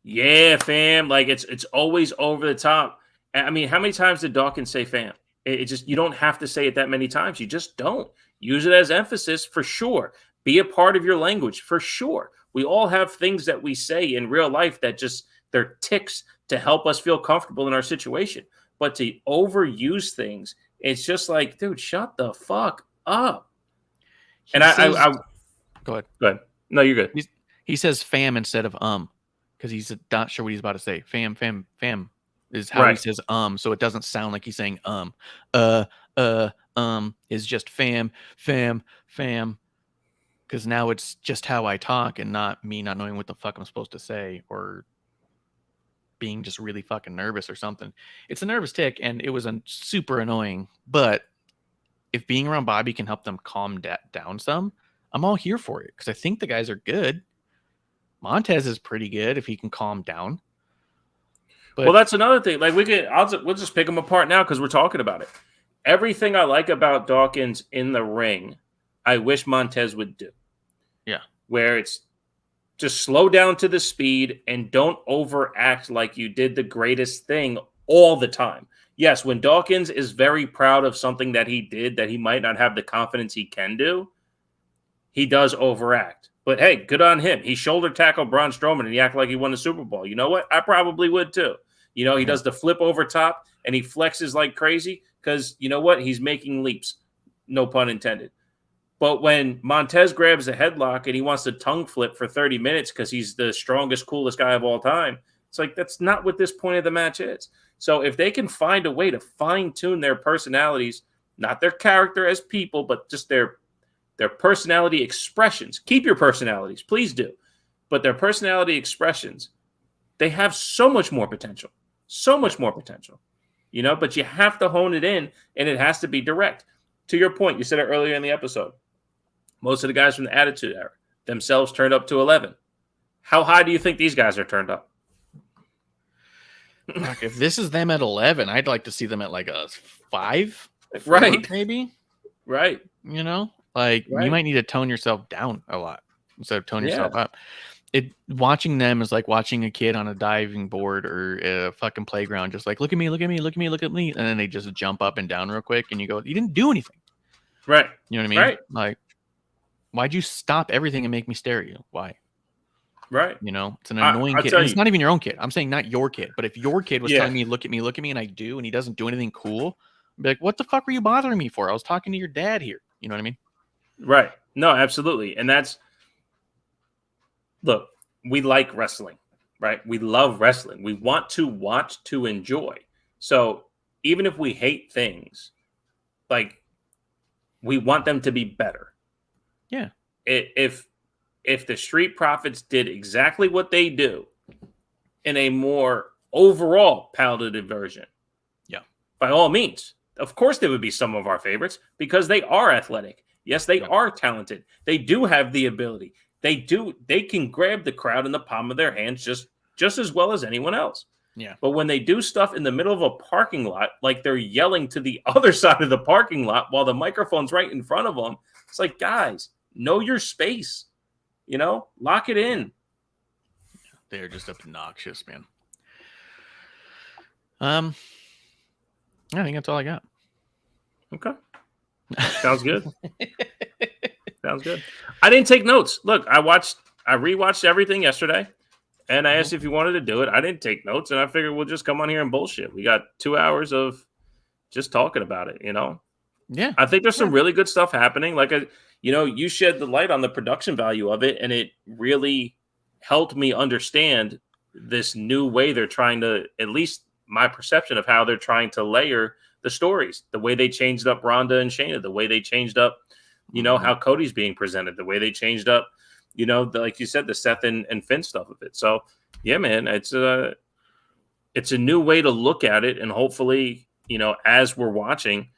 Yeah, fam. It's always over the top. I mean, how many times did Dawkins say fam? It just, you don't have to say it that many times. You just don't. Use it as emphasis for sure. Be a part of your language for sure. We all have things that we say in real life that they're ticks to help us feel comfortable in our situation. But to overuse things, it's just like, dude, shut the fuck up. Go ahead. No, you're good. He says fam instead of because he's not sure what he's about to say. Fam is how he Right. says so it doesn't sound like he's saying is just fam, because now it's just how I talk and not me not knowing what the fuck I'm supposed to say or being just really fucking nervous or something. It's a nervous tick, and it was super annoying. But if being around Bobby can help them calm down some, I'm all here for it because I think the guys are good. Montez is pretty good if he can calm down. But, well, that's another thing. Like we'll just pick them apart now because we're talking about it. Everything I like about Dawkins in the ring, I wish Montez would do. Yeah. Where it's just slow down to the speed and don't overact like you did the greatest thing all the time. Yes, when Dawkins is very proud of something that he did that he might not have the confidence he can do, he does overact. But hey, good on him. He shoulder tackled Braun Strowman and he acted like he won the Super Bowl. You know what? I probably would too. You know, he does the flip over top and he flexes like crazy because you know what? He's making leaps. No pun intended. But when Montez grabs a headlock and he wants to tongue flip for 30 minutes because he's the strongest, coolest guy of all time, it's like that's not what this point of the match is. So if they can find a way to fine-tune their personalities, not their character as people, but just their personality expressions. Keep your personalities, please do. But their personality expressions, they have so much more potential. So much more potential. You know, but you have to hone it in and it has to be direct. To your point, you said it earlier in the episode. Most of the guys from the Attitude Era themselves turned up to 11. How high do you think these guys are turned up? If this is them at 11, I'd like to see them at like a 5, right? Maybe, right? You know, like you might need to tone yourself down a lot instead of tone yourself up. Watching them is like watching a kid on a diving board or a fucking playground, just like look at me, and then they just jump up and down real quick, and you go, you didn't do anything, right? You know what I mean? Right? Like, why'd you stop everything and make me stare at you? Why? Right. You know, it's an annoying kid. And it's not even your own kid. I'm saying not your kid. But if your kid was telling me, look at me, and I do, and he doesn't do anything cool, I'd be like, what the fuck were you bothering me for? I was talking to your dad here. You know what I mean? Right. No, absolutely. And look, we like wrestling, right? We love wrestling. We want to watch to enjoy. So even if we hate things, like we want them to be better. Yeah. If the Street Profits did exactly what they do in a more overall palatable version, by all means, of course, they would be some of our favorites because they are athletic. Yes, they are talented. They do have the ability. They can grab the crowd in the palm of their hands just as well as anyone else. Yeah. But when they do stuff in the middle of a parking lot, like they're yelling to the other side of the parking lot while the microphone's right in front of them, it's like, guys, know your space. You know, lock it in. They're just obnoxious, man. I think that's all I got. Okay. Sounds good. Sounds good. I didn't take notes. Look, I rewatched everything yesterday, and I asked if you wanted to do it. I didn't take notes, and I figured we'll just come on here and bullshit. We got 2 hours of just talking about it, you know? Yeah. I think there's some really good stuff happening. Like, you shed the light on the production value of it, and it really helped me understand this new way they're trying to, at least my perception of how they're trying to layer the stories, the way they changed up Rhonda and Shayna, the way they changed up, how Cody's being presented, the way they changed up, like you said, the Seth and Finn stuff of it. So yeah, man, it's a new way to look at it. And hopefully, as we're watching,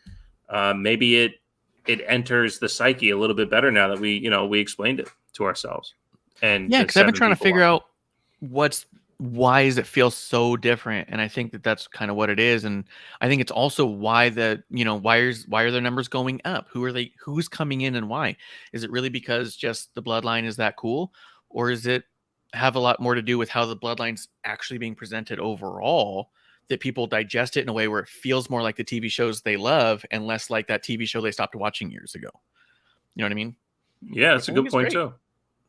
maybe it enters the psyche a little bit better now that we explained it to ourselves. And yeah, because I've been trying to figure out why does it feel so different, and I think that's kind of what it is, and I think it's also why why are their numbers going up? Who's coming in, and why? Is it really because just the bloodline is that cool, or is it have a lot more to do with how the bloodline's actually being presented overall? That people digest it in a way where it feels more like the TV shows they love and less like that TV show they stopped watching years ago. You know what I mean? Yeah, that's a good point too.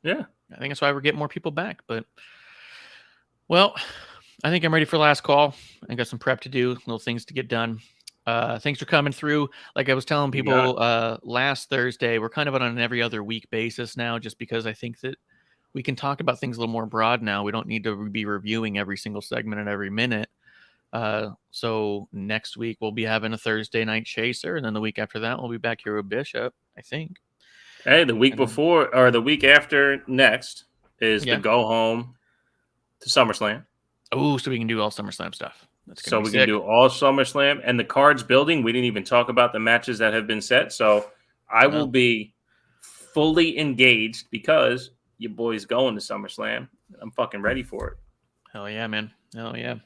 Yeah. I think that's why we're getting more people back. But, well, I think I'm ready for last call. I got some prep to do, little things to get done. Thanks for coming through. Like I was telling people last Thursday, we're kind of on an every other week basis now, just because I think that we can talk about things a little more broad now. We don't need to be reviewing every single segment and every minute. So next week we'll be having a Thursday night chaser, and then the week after that we'll be back here with Bishop, I think. Hey, the week before or the week after next is the go home to SummerSlam. Oh, so we can do all SummerSlam stuff. So we can do all SummerSlam and the cards building. We didn't even talk about the matches that have been set. So I will be fully engaged because your boy's going to SummerSlam. I'm fucking ready for it. Hell yeah, man. Hell yeah.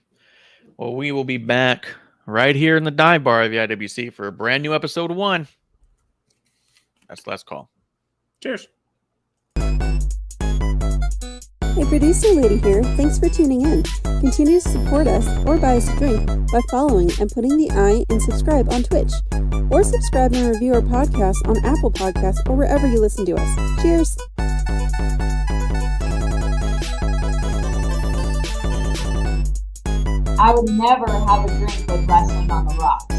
Well, we will be back right here in the dive bar of the IWC for a brand new episode 1. That's the last call. Cheers. Hey, producer lady here. Thanks for tuning in. Continue to support us or buy us a drink by following and putting the I in subscribe on Twitch. Or subscribe and review our podcast on Apple Podcasts or wherever you listen to us. Cheers. I would never have a drink with wrestling on the rocks.